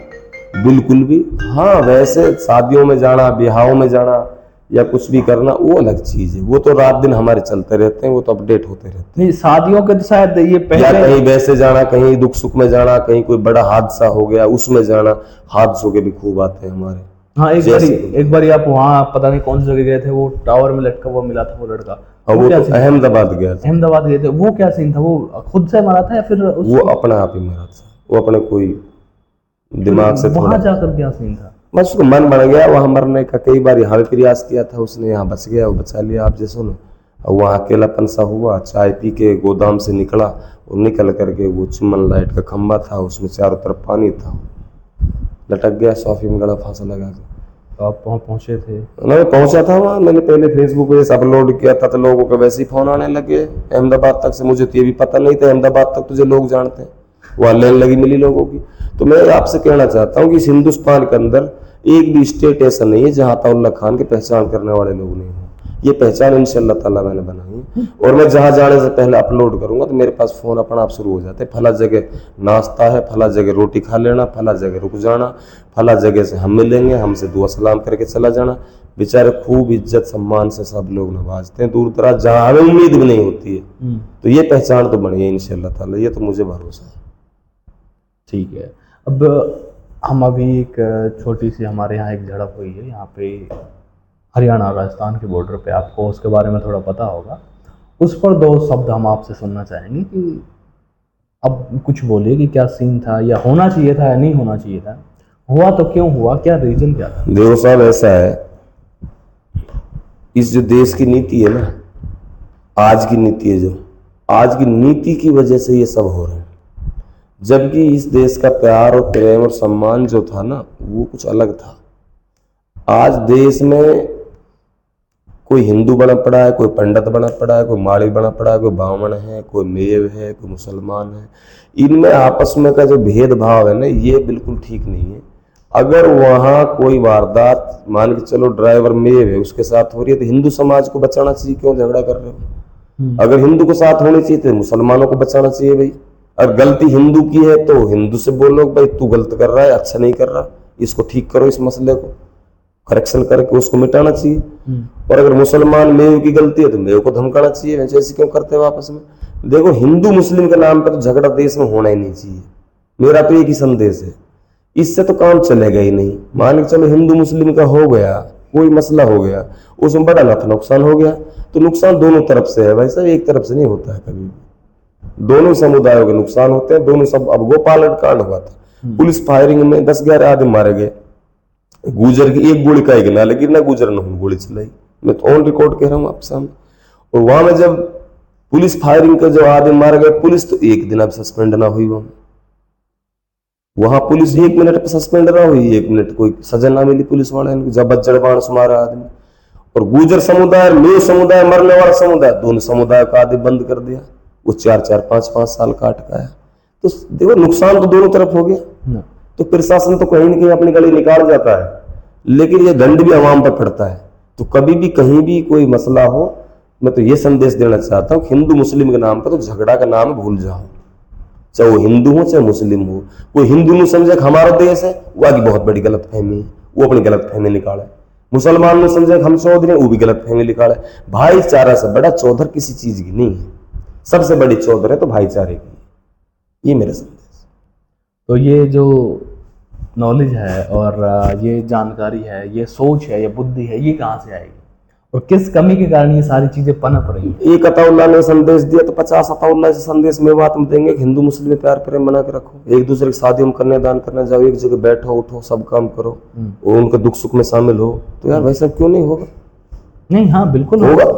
बिल्कुल भी। हाँ, वैसे शादियों में जाना, ब्याहों में जाना या कुछ भी करना वो अलग चीज है, वो तो रात दिन हमारे चलते रहते हैं, वो तो अपडेट होते रहते हैं।
नहीं, शादियों के तो शायद ये पहले,
या कहीं वैसे जाना, कहीं दुख सुख में जाना, कहीं कोई बड़ा हादसा हो गया उसमें जाना, हादसों के भी खूब आते हैं हमारे।
हाँ, एक बार आप वहाँ पता नहीं कौन सी जगह गए थे, वो टावर में लटका हुआ मिला था वो लड़का,
वो तो अहमदाबाद गया था।
अहमदाबाद गए थे, वो क्या सीन था? वो खुद से मरा था या फिर
वो अपने आप ही मरा था? वो अपने कोई दिमाग से
वहां जाकर क्या सीन था?
बस उसको मन बन गया वहां मरने का। कई बार यहाँ भी प्रयास किया था उसने, यहाँ बच गया, वो बचा लिया आप जैसो ना। और वहाँ अकेलापन सा हुआ, चाय पी के गोदाम से निकला और निकल करके वो चुम्बन लाइट का खंबा था, उसमें चारों तरफ पानी था, लटक गया, सॉफी में गला फांसा लगा के।
तो आप वहाँ पहुंचे थे?
मैं पहुंचा था वहाँ, मैंने पहले फेसबुक पे अपलोड किया था तो लोगों के वैसे ही फोन आने लगे अहमदाबाद तक से। मुझे तो ये भी पता नहीं था अहमदाबाद तक तुझे लोग जानते हैं, वहाँ लाइन लगी मिली लोगों की। तो मैं आपसे कहना चाहता हूँ कि इस हिंदुस्तान के अंदर एक भी स्टेट ऐसा नहीं है जहाँ अताउल्लाह खान की पहचान करने वाले लोग नहीं हो। ये पहचान इंशाअल्लाह ताला मैंने बनाई है, और मैं जहाँ जाने से पहले अपलोड करूंगा तो मेरे पास फोन अपना आप शुरू हो जाते हैं। फला जगह नाश्ता है, फला जगह रोटी खा लेना, फला जगह रुक जाना, फला जगह से हम मिलेंगे, हमसे दुआ सलाम करके चला जाना। बेचारे खूब इज्जत सम्मान से सब लोग नवाजते हैं, दूर दराज जहाँ हमें उम्मीद भी नहीं होती है। तो ये पहचान तो बनी है इंशाअल्लाह ताला, ये तो मुझे भरोसा है।
ठीक है, अब हम अभी एक छोटी सी हमारे यहाँ एक झड़प हुई है यहाँ पे हरियाणा और राजस्थान के बॉर्डर पे, आपको उसके बारे में थोड़ा पता होगा। उस पर दो शब्द हम आपसे सुनना चाहेंगे कि अब कुछ बोलिए कि क्या सीन था, या होना चाहिए था या नहीं होना चाहिए था, हुआ तो क्यों हुआ, क्या रीजन क्या था?
देखो साहब, ऐसा है, इस जो देश की नीति है ना, आज की नीति है, जो आज की नीति की वजह से ये सब हो रहा है। जबकि इस देश का प्यार और प्रेम और सम्मान जो था ना, वो कुछ अलग था। आज देश में कोई हिंदू बना पड़ा है, कोई पंडित बना पड़ा है, कोई माड़ी बना पड़ा है, कोई ब्राह्मण है, कोई मेव है, कोई मुसलमान है। इनमें आपस में का जो भेदभाव है ना, ये बिल्कुल ठीक नहीं है। अगर वहाँ कोई वारदात, मान के चलो ड्राइवर मेव है, उसके साथ हो रही है तो हिंदू समाज को बचाना चाहिए, क्यों झगड़ा कर रहे हो? अगर हिंदू को साथ होनी चाहिए तो मुसलमानों को बचाना चाहिए भाई। अगर गलती हिंदू की है तो हिंदू से बोलो भाई तू गलत कर रहा है, अच्छा नहीं कर रहा, इसको ठीक करो, इस मसले को करेक्शन करके उसको मिटाना चाहिए। और अगर मुसलमान मेव की गलती है तो मेव को धमकाना चाहिए। वैसे ऐसे क्यों करते हो आपस में? देखो, हिंदू मुस्लिम के नाम पर तो झगड़ा देश में होना ही नहीं चाहिए। मेरा तो एक ही संदेश है, इससे तो काम चलेगा ही नहीं। मान के चलो हिंदू मुस्लिम का हो गया, कोई मसला हो गया, उसमें बड़ा नुकसान हो गया, तो नुकसान दोनों तरफ से है भाई साहब, एक तरफ से नहीं होता है कभी भी। दोनों समुदायों के नुकसान होते हैं, दोनों सब। अब गोपाल कांड हुआ था, पुलिस फायरिंग में 10-11 आदमी मारे गए, गुजर की एक गोली का एक ना लगी ना, गुजर ने गोली चलाई, मैं तो ऑन रिकॉर्ड कह रहा हूँ आपके सामने। और वहां में जब पुलिस फायरिंग के जो आदमी मारे गए, पुलिस तो एक दिन अब सस्पेंड ना हुई, वहां पुलिस 1 मिनट पर सस्पेंड ना हुई, 1 मिनट कोई सजा ना मिली पुलिस वाले ने, जब जड़बाण से मारा आदमी। और गुजर समुदाय, मेरे समुदाय, मरने वाला समुदाय, दोनों समुदाय का आदमी बंद कर दिया, वो 4-4, 5-5 साल काट का है। तो देखो नुकसान तो दोनों तरफ हो गया। तो प्रशासन तो कहीं ना कहीं अपनी गली निकाल जाता है, लेकिन ये दंड भी आवाम पर पड़ता है। तो कभी भी कहीं भी कोई मसला हो, मैं तो ये संदेश देना चाहता हूँ, हिंदू मुस्लिम के नाम पर तो झगड़ा का नाम भूल जाओ, चाहे वो हिंदू हो चाहे मुस्लिम हो। कोई हिंदू नहीं समझे कि हमारा देश है, वो आगे बहुत बड़ी गलत फहमी है, वो अपनी गलत फहमी निकाले। मुसलमान ने समझे कि हम चौधरी, वो भी गलत फहमी निकाले। भाईचारा से बड़ा चौधर किसी चीज की नहीं है, सबसे बड़ी चौधर है तो भाईचारे की। ये मेरा संदेश।
तो ये जो नॉलेज है और ये जानकारी है, ये सोच है, ये बुद्धि है, ये कहाँ से आएगी और किस कमी के कारण ये सारी चीजें पनप रही हैं?
एक अताउल्लाह ने संदेश दिया तो 50 अताउल्लाह से संदेश में बात हम देंगे कि हिंदू मुस्लिम में प्यार प्रेम बना के रखो, एक दूसरे की शादी में करने दान करने जाओ, एक जगह बैठो उठो सब काम करो और उनके दुख सुख में शामिल हो। तो यार भाई साहब क्यों नहीं होगा? नहीं,
हाँ बिल्कुल
होगा।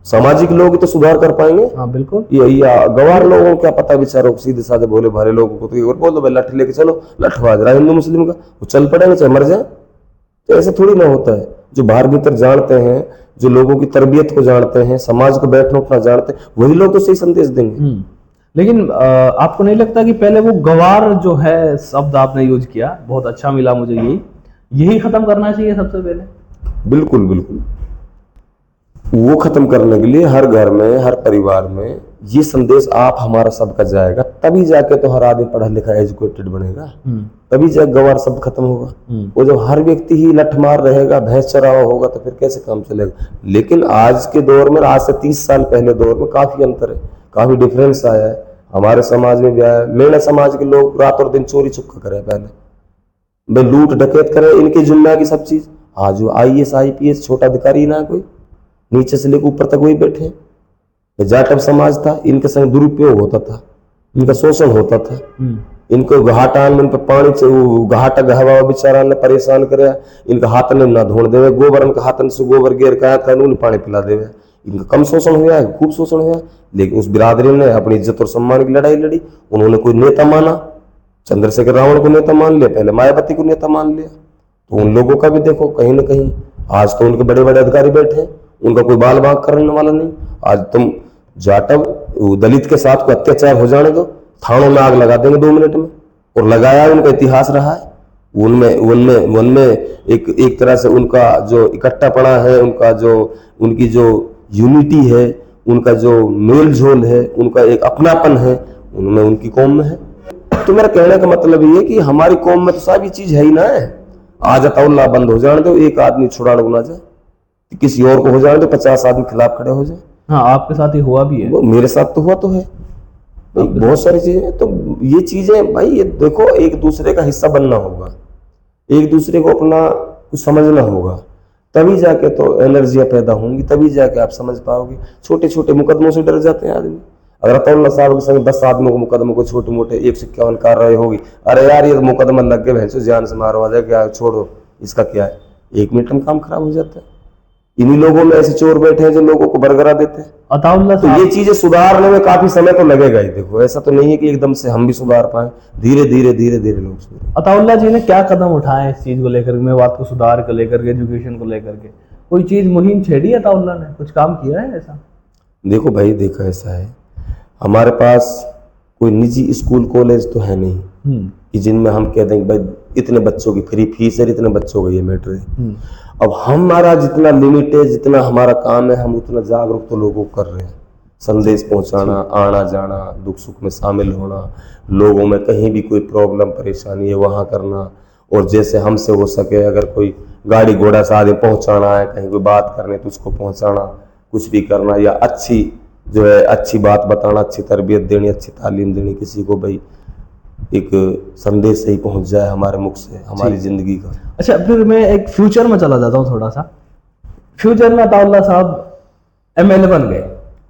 सामाजिक लोग तो सुधार कर पाएंगे।
हाँ बिल्कुल।
ये गवार लोगों को क्या पता, बेचारों को सीधे साधे भोले भाले लोगों को तो बोल दो भाई लठ लेके चलो, लठवा जरा हिंदू मुस्लिम का, वो चल पड़ेंगे चाहे मर जाए। तो ऐसे थोड़ी ना होता है। जो बाहर भीतर जानते हैं, जो लोगों की तरबियत को जानते हैं, समाज को बैठना उठना जानते हैं, वही लोग तो सही संदेश देंगे।
लेकिन आपको नहीं लगता कि पहले वो गवार जो है शब्द आपने यूज किया, बहुत अच्छा मिला मुझे, यही खत्म करना चाहिए सबसे पहले?
बिल्कुल बिल्कुल, वो खत्म करने के लिए हर घर में, हर परिवार में ये संदेश आप हमारा सबका जाएगा, तभी जाके तो हर आदमी पढ़ा लिखा एजुकेटेड बनेगा, तभी जाके गवार शब्द खत्म होगा। वो जब हर व्यक्ति ही लठ मार रहेगा, भैंस चरावा होगा, तो फिर कैसे काम चलेगा? लेकिन आज के दौर में, आज से 30 साल पहले दौर में काफी अंतर है, काफी डिफरेंस आया है। हमारे समाज में भी आया है। मेरे समाज के लोग रात और दिन चोरी छुपका करे, पहले भाई लूट डकैत करे, इनकी जिम्मेदारी की सब चीज। आज जो IAS IPS छोटा अधिकारी ना कोई, नीचे से लेकर ऊपर तक वही बैठे। जाटव समाज था, इनके संग दुरुपयोग होता था, इनका शोषण होता था, इनको घाटा में पे पानी घाटा गहवा बेचारा ने परेशान करे, इनका हाथ ने ना धोड़ देवे, गोबर इनका हाथ से गोबर गेर का पानी पिला देवे। इनका कम शोषण हुआ है, खूब शोषण हुआ, लेकिन उस बिरादरी ने अपनी इज्जत और सम्मान की लड़ाई लड़ी। उन्होंने कोई नेता माना, चंद्रशेखर रावण को नेता मान लिया, पहले मायावती को नेता मान लिया। तो उन लोगों का भी देखो कहीं ना कहीं आज तो उनके बड़े बड़े अधिकारी बैठे हैं, उनका कोई बाल बांक करने वाला नहीं। आज तुम जाटव दलित के साथ कोई अत्याचार हो जाने दो, थानों में आग लगा देंगे 2 मिनट में, और लगाया उनका इतिहास रहा है। उनमें एक तरह से उनका जो इकट्ठापना है, उनका जो उनकी जो यूनिटी है, उनका जो मेल झोल है, उनका एक अपनापन है, उनमें उनकी कौम में है। तो मेरा कहने का मतलब ये है कि हमारी कौम में तो सारी चीज है ही ना है। आज अताउल्लाह बंद हो जाने दो, एक आदमी छुड़ाने को ना जाए, किसी और को हो जाने दो, 50 आदमी खिलाफ खड़े हो जाए।
हाँ, आपके साथ ही हुआ भी है।
वो मेरे साथ तो हुआ तो है भाई, बहुत सारी चीजें। तो ये चीजें भाई, ये देखो एक दूसरे का हिस्सा बनना होगा, एक दूसरे को अपना कुछ समझना होगा, तभी जाके तो एनर्जियां पैदा होंगी, तभी जाके आप समझ पाओगे। छोटे छोटे मुकदमों से डर जाते हैं आदमी। अगर अताउल्लाह साहब के संग 10 आदमियों को मुकदमों को छोटे मोटे 151 कार्रवाई होगी, अरे यार ये तो मुकदमा लग गए, भैंसो जान से मारो आ जाए, क्या छोड़ो इसका क्या है, 1 मिनट में काम खराब हो जाता है। इन्हीं लोगों में ऐसे चोर बैठे हैं जो लोगों को बरगरा देते हैं।
अताउल्लाह
तो ये चीजें सुधारने में काफी समय तो लगेगा ही। देखो ऐसा तो नहीं है कि एकदम से हम भी सुधार पाए, धीरे धीरे धीरे धीरे लोग सुधार।
अताउल्लाह जी ने क्या कदम उठाए इस चीज को लेकर, मेवात को सुधार को लेकर के, एजुकेशन को लेकर के? कोई चीज मुहिम छेड़ी है अताउल्लाह ने, कुछ काम किया है ऐसा?
देखो भाई, देखो ऐसा है, हमारे पास कोई निजी स्कूल कॉलेज तो है नहीं कि जिनमें हम कह देंगे भाई इतने बच्चों की फ्री फीस है, इतने बच्चों का ये मैटर है। अब हमारा जितना लिमिट है, जितना हमारा काम है, हम उतना जागरूक तो लोगों को कर रहे हैं। संदेश पहुंचाना, आना जाना, दुख सुख में शामिल होना, लोगों में कहीं भी कोई प्रॉब्लम परेशानी है वहाँ करना, और जैसे हमसे हो सके अगर कोई गाड़ी घोड़ा से आदमी पहुंचाना है, कहीं कोई बात करने तो उसको पहुंचाना, कुछ भी करना, या अच्छी जो है अच्छी बात बताना, अच्छी तरबियत देनी, अच्छी तालीम देनी किसी को। भाई एक संदेश सही पहुंच जाए हमारे मुख से हमारी जिंदगी का।
अच्छा, फिर मैं एक फ्यूचर में चला जाता हूँ थोड़ा सा। फ्यूचर में अताउल्लाह साहब एमएलए बन गए,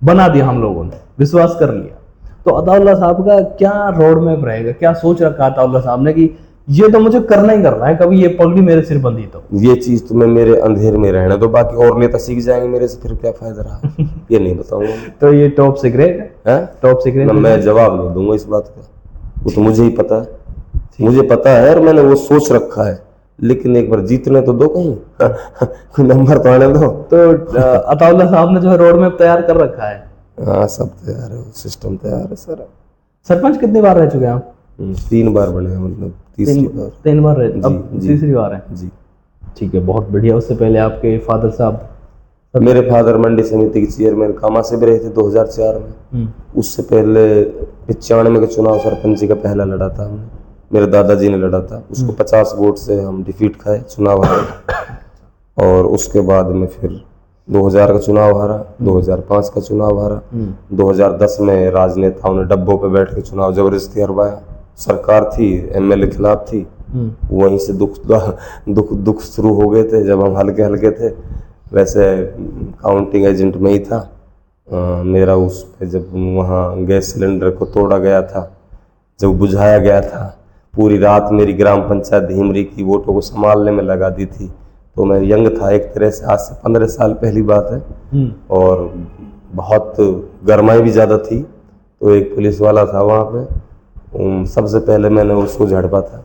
बना दिया हम लोगों ने, विश्वास कर लिया, तो अताउल्लाह साहब का क्या रोड मैप रहेगा, क्या सोच रखा अताउल्लाह साहब ने कि ये तो मुझे करना ही करना है, कभी ये पगड़ी मेरे सिर बंधी तो
ये चीज तुम्हें मेरे अंधेर में रहने दो, बाकी और नेता सीख जाएंगे मेरे से, फिर क्या फायदा रहा ये नहीं बताऊंगा।
तो ये टॉप सीक्रेट
है,
टॉप सीक्रेट
मैं जवाब नहीं दूंगा इस बात का, वो तो मुझे ही पता है, मुझे पता है और मैंने वो सोच रखा है, लेकिन एक बार जीतने तो दो कहीं कोई नंबर तो आने दो।
तो अताउल्लाह साहब ने जो है रोड मैप तैयार कर रखा है।
हाँ, सब तैयार है, सिस्टम तैयार है सारा।
सरपंच कितनी बार रह चुके हैं आप?
3 बार बने हैं, मतलब तीसरी बार।
3 बार रहे, अब
जी।
तीसरी बार है
जी।
ठीक है, बहुत बढ़िया। उससे पहले आपके फादर साहब?
मेरे फादर मंडी समिति के चेयरमैन कामा से भी रहे थे 2004 में। उससे पहले 95 के चुनाव सरपंची का पहला लड़ा था हमने, मेरे दादाजी ने लड़ा था, उसको 50 वोट से हम डिफीट खाए, चुनाव हारे। और उसके बाद में फिर 2000 का चुनाव हारा, 2005 का चुनाव हारा, 2010 में राजनेताओं ने डब्बों पे बैठ के चुनाव जबरदस्ती हरवाया, सरकार थी, एमएलए खिलाफ थी, वहीं से दुख शुरू हो गए थे जब हम हल्के हल्के थे। वैसे काउंटिंग एजेंट में ही था, मेरा उस पे जब वहाँ गैस सिलेंडर को तोड़ा गया था, जब बुझाया गया था, पूरी रात मेरी ग्राम पंचायत धीमरी की वोटों को संभालने में लगा दी थी। तो मैं यंग था एक तरह से, आज से 15 साल पहली बात है, और बहुत गरमाई भी ज़्यादा थी। तो एक पुलिस वाला था वहाँ पे, सबसे पहले मैंने उसको झड़पा था,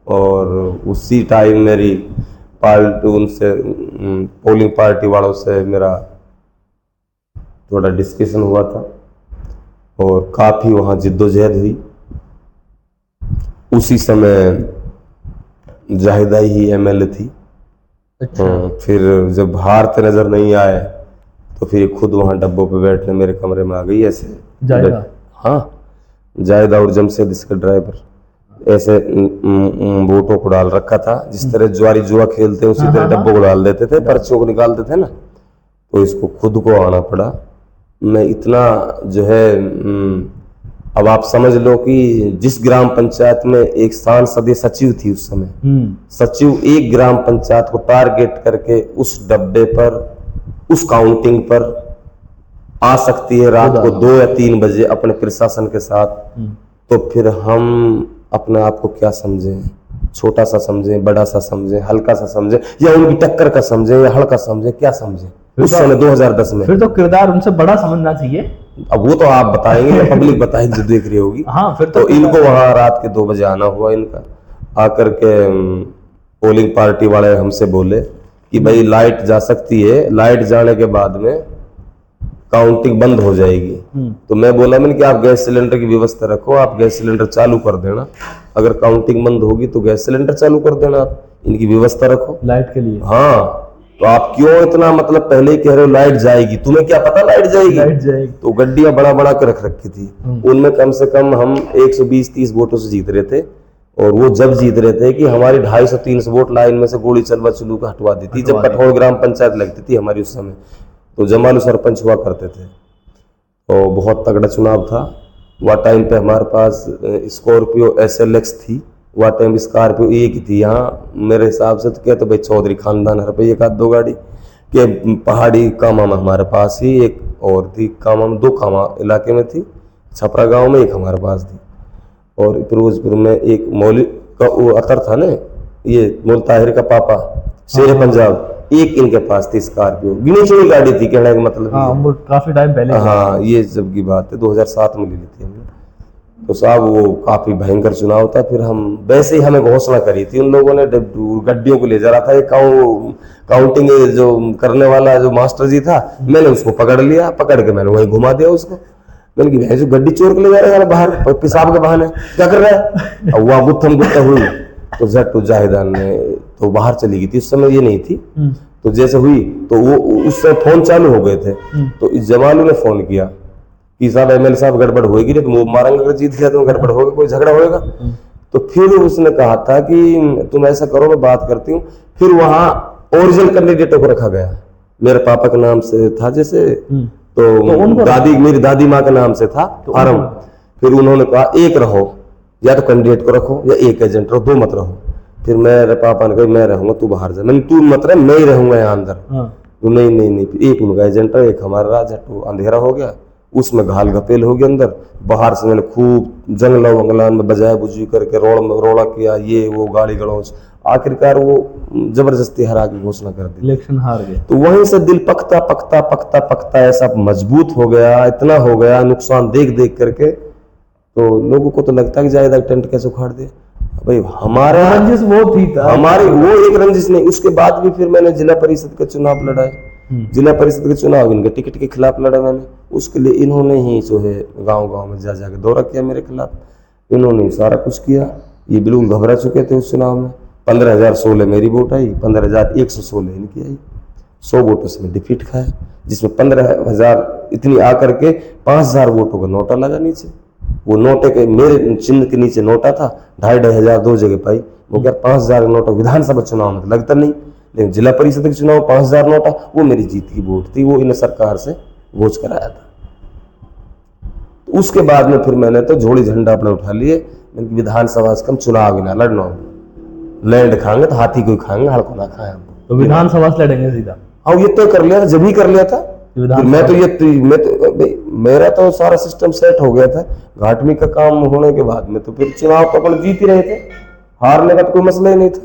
और उसी टाइम मेरी पार्टी उनसे पोलिंग पार्टी वालों से मेरा थोड़ा डिस्कशन हुआ था, और काफ़ी वहाँ जिद्दोजहद हुई। उसी समय जाहिदा ही एमएलए थी।
अच्छा।
फिर जब हारते नजर नहीं आए तो फिर खुद वहाँ डब्बों पे बैठने मेरे कमरे में आ गई ऐसे।
जाहिदा?
हाँ, जाहिदा और जमशेद इसका ड्राइवर ऐसे वोटों को डाल रखा था, जिस तरह ज्वारी जुआ खेलते हैं उसी तरह डब्बों को डाल देते थे, पर्चियों को निकालते थे ना, तो इसको खुद को आना पड़ा। मैं इतना जो है, अब आप समझ लो कि जिस ग्राम पंचायत में एक सांसदीय सचिव थी उस समय, सचिव एक ग्राम पंचायत को टारगेट करके उस डब्बे पर, उस काउंटिंग पर आ सकती है रात को 2 या 3 बजे अपने प्रशासन के साथ, तो फिर हम अपने आप को क्या समझें, छोटा सा समझें, बड़ा सा समझें, हल्का सा समझें, या उनकी टक्कर का समझें, या हल्का समझें, क्या समझें उस समय 2010 में?
फिर तो किरदार उनसे बड़ा समझना चाहिए।
अब वो तो आप बताएंगे या पब्लिक बताएगी जो देख रही होगी।
हाँ, फिर
तो इनको वहां रात के 2 बजे आना हुआ इनका। आकर के पोलिंग पार्टी वाले हमसे बोले कि भाई लाइट जा सकती है, लाइट जाने के बाद में काउंटिंग बंद हो जाएगी। तो मैं बोला मैंने कि आप गैस सिलेंडर की व्यवस्था रखो, आप गैस सिलेंडर चालू कर देना, अगर काउंटिंग बंद होगी तो गैस सिलेंडर चालू कर देना, आप इनकी व्यवस्था रखो
लाइट के लिए।
हाँ, तो आप क्यों इतना मतलब पहले ही कह रहे हो लाइट जाएगी, तुम्हें क्या पता लाइट जाएगी?
लाइट जाएगी।
तो गड्डियां बड़ा बड़ा कर रख रखी थी, उनमें कम से कम हम 120-30 वोटों से जीत रहे थे, और वो जब जीत रहे थे कि हमारी 250-300 वोट लाइन में से गोली चलवा चलू का हटवा दी थी। जब कठोर ग्राम पंचायत लगती थी हमारी उस समय, तो जमालू सरपंच हुआ करते थे, तो बहुत तगड़ा चुनाव था। वह टाइम पे हमारे पास स्कॉर्पियो SLX थी, वह टाइम स्कॉर्पियो एक ही थी यहाँ मेरे हिसाब से, तो क्या तो भाई चौधरी खानदान हर पे 1-2 गाड़ी के। पहाड़ी कामा में हमारे पास ही एक और थी, कामा में 2 कामा इलाके में थी, छपरा गांव में एक हमारे पास थी, और फिरोजपुर में एक मौली का वो अतर था ना, ये मौल ताहिर का पापा शेर पंजाब, एक इनके पास थी स्कॉर्पियो, गिनी चुनी गाड़ी थी, कहने का मतलब।
हाँ, वो काफी टाइम पहले।
हाँ, ये जब की बात है 2007 में ले ली थी हमने। तो साहब वो काफी भयंकर चुनाव था। फिर हम वैसे ही हमें घोषणा करी थी उन लोगों ने, गड्डियों को ले जा रहा था एक काउंटिंग जो करने वाला जो मास्टर जी था, मैंने उसको पकड़ लिया, पकड़ के मैंने वहीं घुमा दिया उसको। मैंने कहा जो गड्डी चोर के ले जा रहे हैं बाहर पेशाब के बहाने, क्या कर रहा है? अब वह गुत्थम गुत्था हुई तो झट जाहिदा ने तो बाहर चली गई थी, उस समय ये नहीं थी। तो जैसे हुई तो वो उस समय फोन चालू हो गए थे, तो इस जमालू ने फोन किया कि साहब एमएलए साहब गड़बड़ होगी, तो वो मारेंगे, अगर जीत गया तो गड़बड़ होगा, कोई झगड़ा होगा। तो फिर उसने कहा था कि तुम ऐसा करो, मैं बात करती हूँ। फिर वहां ओरिजिनल कैंडिडेटों को रखा गया, मेरे पापा के नाम से था जैसे, तो दादी, मेरी दादी माँ के नाम से था फार्म। फिर उन्होंने कहा एक रहो, या तो कैंडिडेट को रखो या एक एजेंट रहो, दो मत रहो। फिर मेरे पापा ने कहा मैं रहूंगा, तू बाहर जा। मैंने तू मत रह, मैं ही रहूंगा यहाँ अंदर। तो नहीं नहीं नहीं, एक उनका एजेंट है, एक हमारा राज है। तो अंधेरा हो गया, उसमें घाल घपेल हो गया अंदर। बाहर से मैंने खूब जंगला वंगला में बजाय बुजी करके रोड़ा किया, ये वो गाड़ी गड़ौज। आखिरकार वो जबरदस्ती हरा के घोषणा कर दी,
इलेक्शन हार गए।
तो वहीं से दिल पकता पकता पकता पकता ऐसा मजबूत हो गया, इतना हो गया नुकसान देख देख करके। तो लोगों को तो लगता है कि जायदाद टेंट कैसे उखाड़ दे भाई। हमारा
रंजिश वो थी था,
हमारी वो एक रंजिश नहीं। उसके बाद भी फिर मैंने जिला परिषद का चुनाव लड़ा है। जिला परिषद के चुनाव इनके टिकट के खिलाफ लड़ा मैंने। उसके लिए इन्होंने ही जो है गांव गांव में जा जाके दौरा किया मेरे खिलाफ। इन्होंने ही सारा कुछ किया। ये बिल्कुल घबरा चुके थे उस चुनाव में। 15,016 मेरी वोट आई, 15,116 इनकी आई। 100 वोटों से मैं डिफीट खाया, जिसमें 15,000 इतनी आकर के 5,000 वोटों का नोटा लगा नीचे। वो नोटे के मेरे चिन्ह के नीचे नोटा था, 2,500 दो जगह पाई। वो क्या 5,000 नोटा विधानसभा चुनाव में लगता नहीं, लेकिन जिला परिषद के चुनाव में 5,000 नोटा, वो मेरी जीत की वोट थी। वो इन सरकार से वोच कराया था। तो उसके बाद में फिर मैंने तो झोड़ी झंडा अपने उठा लिए। मैंने विधानसभा से कम चुनाव ही ना लड़ना, लैंड खाएंगे तो हाथी को खाएंगे, हड़को ना खाए।
तो विधानसभा से लड़ेंगे सीधा।
हाँ, ये तो कर लिया था, जब ही कर लिया था। मेरा तो सारा सिस्टम सेट हो गया था। घाटमी का काम होने के बाद में तो फिर चुनाव तो अपन जीत ही रहे थे, हारने का तो कोई मसला ही नहीं था।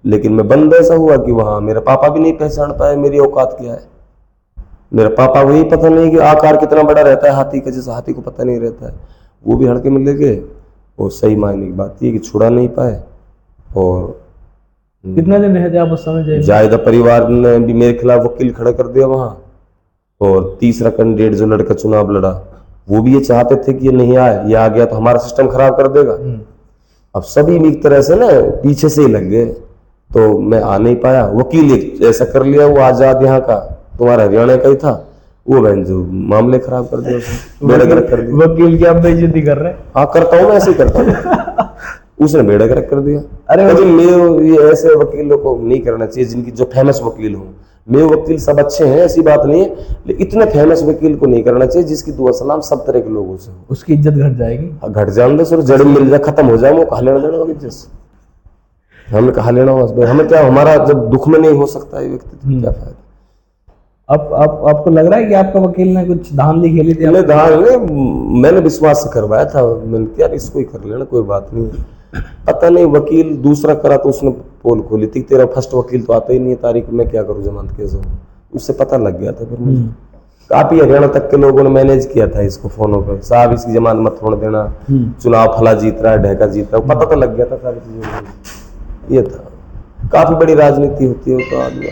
लेकिन मैं बंद ऐसा हुआ कि वहां मेरे पापा भी नहीं पहचान पाए मेरी औकात क्या है। मेरे पापा वही पता नहीं कि आकार कितना बड़ा रहता है हाथी का, जैसा हाथी को पता नहीं रहता है। वो भी हड़के में ले गए। और सही मायने की बात ये कि छुड़ा नहीं पाए। और
कितने दिन रहे थे आप उस समय जेल में?
जायदा परिवार ने भी मेरे खिलाफ वकील खड़ा कर दिया वहां। और तीसरा कैंडिडेट जो लड़का चुनाव लड़ा, वो भी ये चाहते थे कि ये नहीं आए, ये आ गया तो हमारा सिस्टम खराब कर देगा। अब सभी एक तरह से ना पीछे से ही लग गए, तो मैं आ नहीं पाया। वकील एक ऐसा कर लिया, वो आजाद यहाँ का, तुम्हारा हरियाणा का ही था, वो बहन जो मामले खराब कर दिया, बेड़ा गर्क कर दिया।
वकील की आप बेइज्जती कर रहे हैं?
हाँ करता हूँ मैं, ऐसे ही करता हूँ। उसने बेड़ा गर्क कर दिया।
अरे
ये ऐसे वकीलों को नहीं करना चाहिए जिनकी जो फेमस वकील हो। मेरे वकील सब अच्छे हैं, ऐसी बात नहीं है, लेकिन इतने फेमस वकील को नहीं करना चाहिए जिसकी दुआ सलाम सब तरह के लोगों से हो।
उसकी इज्जत घट जाएगी।
घट जाने दो, जड़ मिल जाए, खत्म हो जाए, वो कहा लेना देना वकील जैसे हमें कहा लेना हो। हमें क्या, हमारा जब दुख में नहीं हो सकता है व्यक्ति तो क्या फायदा।
अब आपको लग रहा है कि आपका वकील ने कुछ धांधली खेली थी?
मैंने विश्वास से करवाया था। मैंने क्या इसको ही कर लेना, कोई बात नहीं। पता नहीं वकील दूसरा करा तो उसने पोल खोली थी, तेरा फर्स्ट वकील तो आता ही नहीं है तारीख में, क्या करूं जमानत केस हो। उससे पता लग गया था फिर मुझे। काफी हरियाणा तक के लोगों ने मैनेज किया था इसको फोनों पे, साहब इसकी जमानत मत छोड़ देना, चुनाव फला जीत रहा है, ढेका जीत रहा है, पता तो लग गया था सारी चीजों। ये था, काफी बड़ी राजनीति होती है तो आदमी।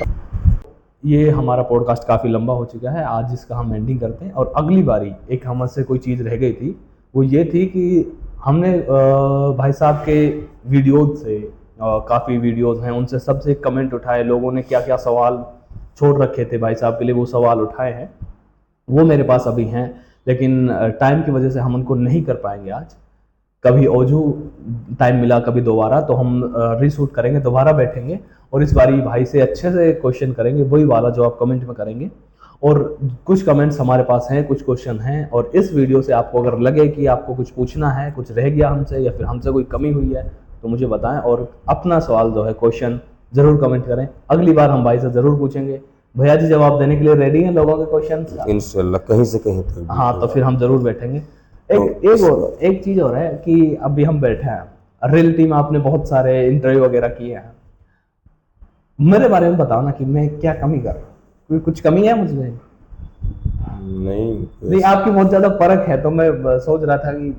ये हमारा पॉडकास्ट काफ़ी लंबा हो चुका है, आज इसका हम एंडिंग करते हैं। और अगली बारी एक हमसे कोई चीज़ रह गई थी, वो ये थी कि हमने भाई साहब के वीडियोज से, काफ़ी वीडियोज हैं उनसे, सबसे कमेंट उठाए, लोगों ने क्या क्या सवाल छोड़ रखे थे भाई साहब के लिए, वो सवाल उठाए हैं, वो मेरे पास अभी हैं। लेकिन टाइम की वजह से हम उनको नहीं कर पाएंगे आज। कभी ओजू टाइम मिला, कभी दोबारा, तो हम रीशूट करेंगे, दोबारा बैठेंगे और इस बारी भाई से अच्छे से क्वेश्चन करेंगे, वही वाला जो आप कमेंट में करेंगे। और कुछ कमेंट्स हमारे पास हैं, कुछ क्वेश्चन हैं, और इस वीडियो से आपको अगर लगे कि आपको कुछ पूछना है, कुछ रह गया हमसे, या फिर हमसे कोई कमी हुई है, तो मुझे बताएं और अपना सवाल जो है, क्वेश्चन ज़रूर कमेंट करें। अगली बार हम भाई से ज़रूर पूछेंगे। भैया जी जवाब देने के लिए रेडी हैं लोगों के क्वेश्चन?
इंशाल्लाह कहीं से कहीं तक।
हाँ, तो फिर हम ज़रूर बैठेंगे। एक चीज़ और है कि अभी हम बैठे हैं, रियलिटी में आपने बहुत सारे इंटरव्यू वगैरह किए हैं, मेरे बारे में बताओ ना कि मैं क्या कमी कर रहा हूँ, कोई कुछ कमी है मुझमें? नहीं, आपकी बहुत ज्यादा फर्क है, तो मैं सोच रहा था कि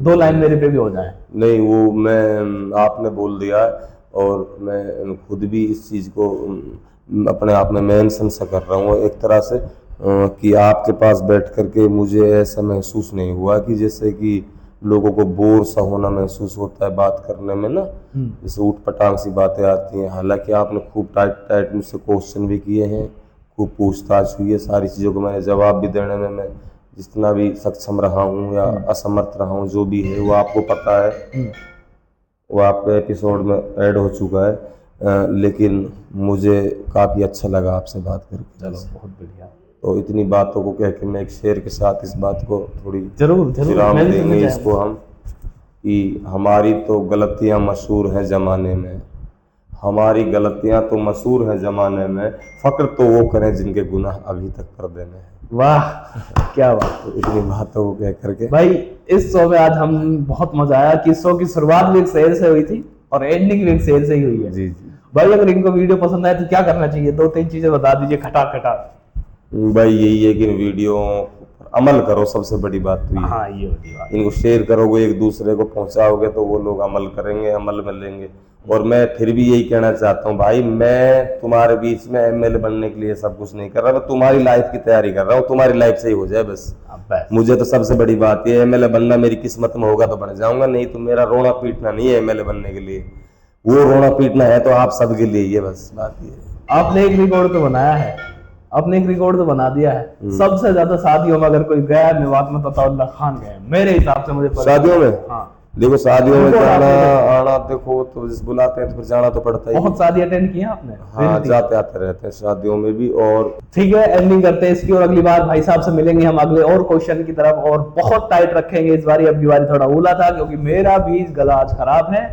2 लाइन मेरे पे भी हो जाए। नहीं,
वो मैं आपने बोल दिया और मैं खुद भी इस चीज को अपने आप में मेंशन सा कर रहा हूँ एक तरह से, कि आपके पास बैठ करके मुझे ऐसा महसूस नहीं हुआ कि जैसे कि लोगों को बोर सा होना महसूस होता है बात करने में ना, जैसे उठ पटांग सी बातें आती हैं। हालांकि आपने खूब टाइट मुझसे क्वेश्चन भी किए हैं, खूब पूछताछ हुई है, सारी चीज़ों को मैंने जवाब भी देने में मैं जितना भी सक्षम रहा हूँ या असमर्थ रहा हूँ, जो भी है वो आपको पता है, वो आपके एपिसोड में ऐड हो चुका है। लेकिन मुझे काफ़ी अच्छा लगा आपसे बात करके।
चलो, बहुत बढ़िया।
तो इतनी बातों को कह के मैं एक शेर के साथ इस बात को थोड़ी
जरूर
विराम देंगे इसको हम। कि हमारी तो गलतियां मशहूर हैं ज़माने में, हमारी गलतियां तो मशहूर हैं ज़माने में, फ़क्र तो वो करें जिनके गुनाह अभी तक पर्दे में हैं।
वाह, क्या बात।
तो इतनी बातों को कह करके
भाई इस शो में आज हम बहुत मजा आया कि शो की शुरुआत भी एक शेर से हुई थी और एंडिंग भी एक शेर से ही हुई है।
जी जी
भाई अगर इनको वीडियो पसंद आए तो क्या करना चाहिए, 2-3 चीजें बता दीजिए खटाक खटाक।
भाई यही है कि वीडियो पर अमल करो, सबसे बड़ी बात तो ये है।
हाँ ये होती बात।
इनको शेयर करोगे, एक दूसरे को पहुंचाओगे तो वो लोग अमल करेंगे, अमल में लेंगे। और मैं फिर भी यही कहना चाहता हूँ भाई, मैं तुम्हारे बीच में एमएलए बनने के लिए सब कुछ नहीं कर रहा, मैं तुम्हारी लाइफ की तैयारी कर रहा हूँ, तुम्हारी लाइफ सही हो जाए बस।
बस
मुझे तो सबसे बड़ी बात ये, एमएलए बनना मेरी किस्मत में होगा तो बन जाऊंगा, नहीं तो मेरा रोना पीटना नहीं है एमएलए बनने के लिए, वो रोना पीटना है तो आप सबके लिए, ये बस बात ये है।
आपने एक रिकॉर्ड तो बनाया है, आपने एक रिकॉर्ड तो बना दिया है। सबसे ज्यादा शादियों में अगर कोई गया है मेवात में तो अताउल्लाह खान गए मेरे हिसाब से, मुझे
शादियों में?
हाँ
देखो शादियों में
रिकॉर्ड
जाना
आपने
आना, देखो तो जिस बुलाते हैं तो फिर जाना तो पड़ता ही
बहुत शादी अटेंड की है आपने?
हाँ,
Really?
जाते आते रहते हैं शादियों में भी। और
ठीक है, एंडिंग करते हैं इसकी और अगली बार भाई साहब से मिलेंगे हम अगले और क्वेश्चन की तरफ, और बहुत टाइट रखेंगे इस बारी। अगली बारी थोड़ा उला था क्योंकि मेरा भी गला आज खराब है,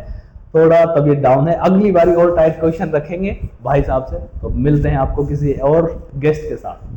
थोड़ा तबीयत डाउन है। अगली बारी और टाइट क्वेश्चन रखेंगे भाई साहब से, तो मिलते हैं आपको किसी और गेस्ट के साथ।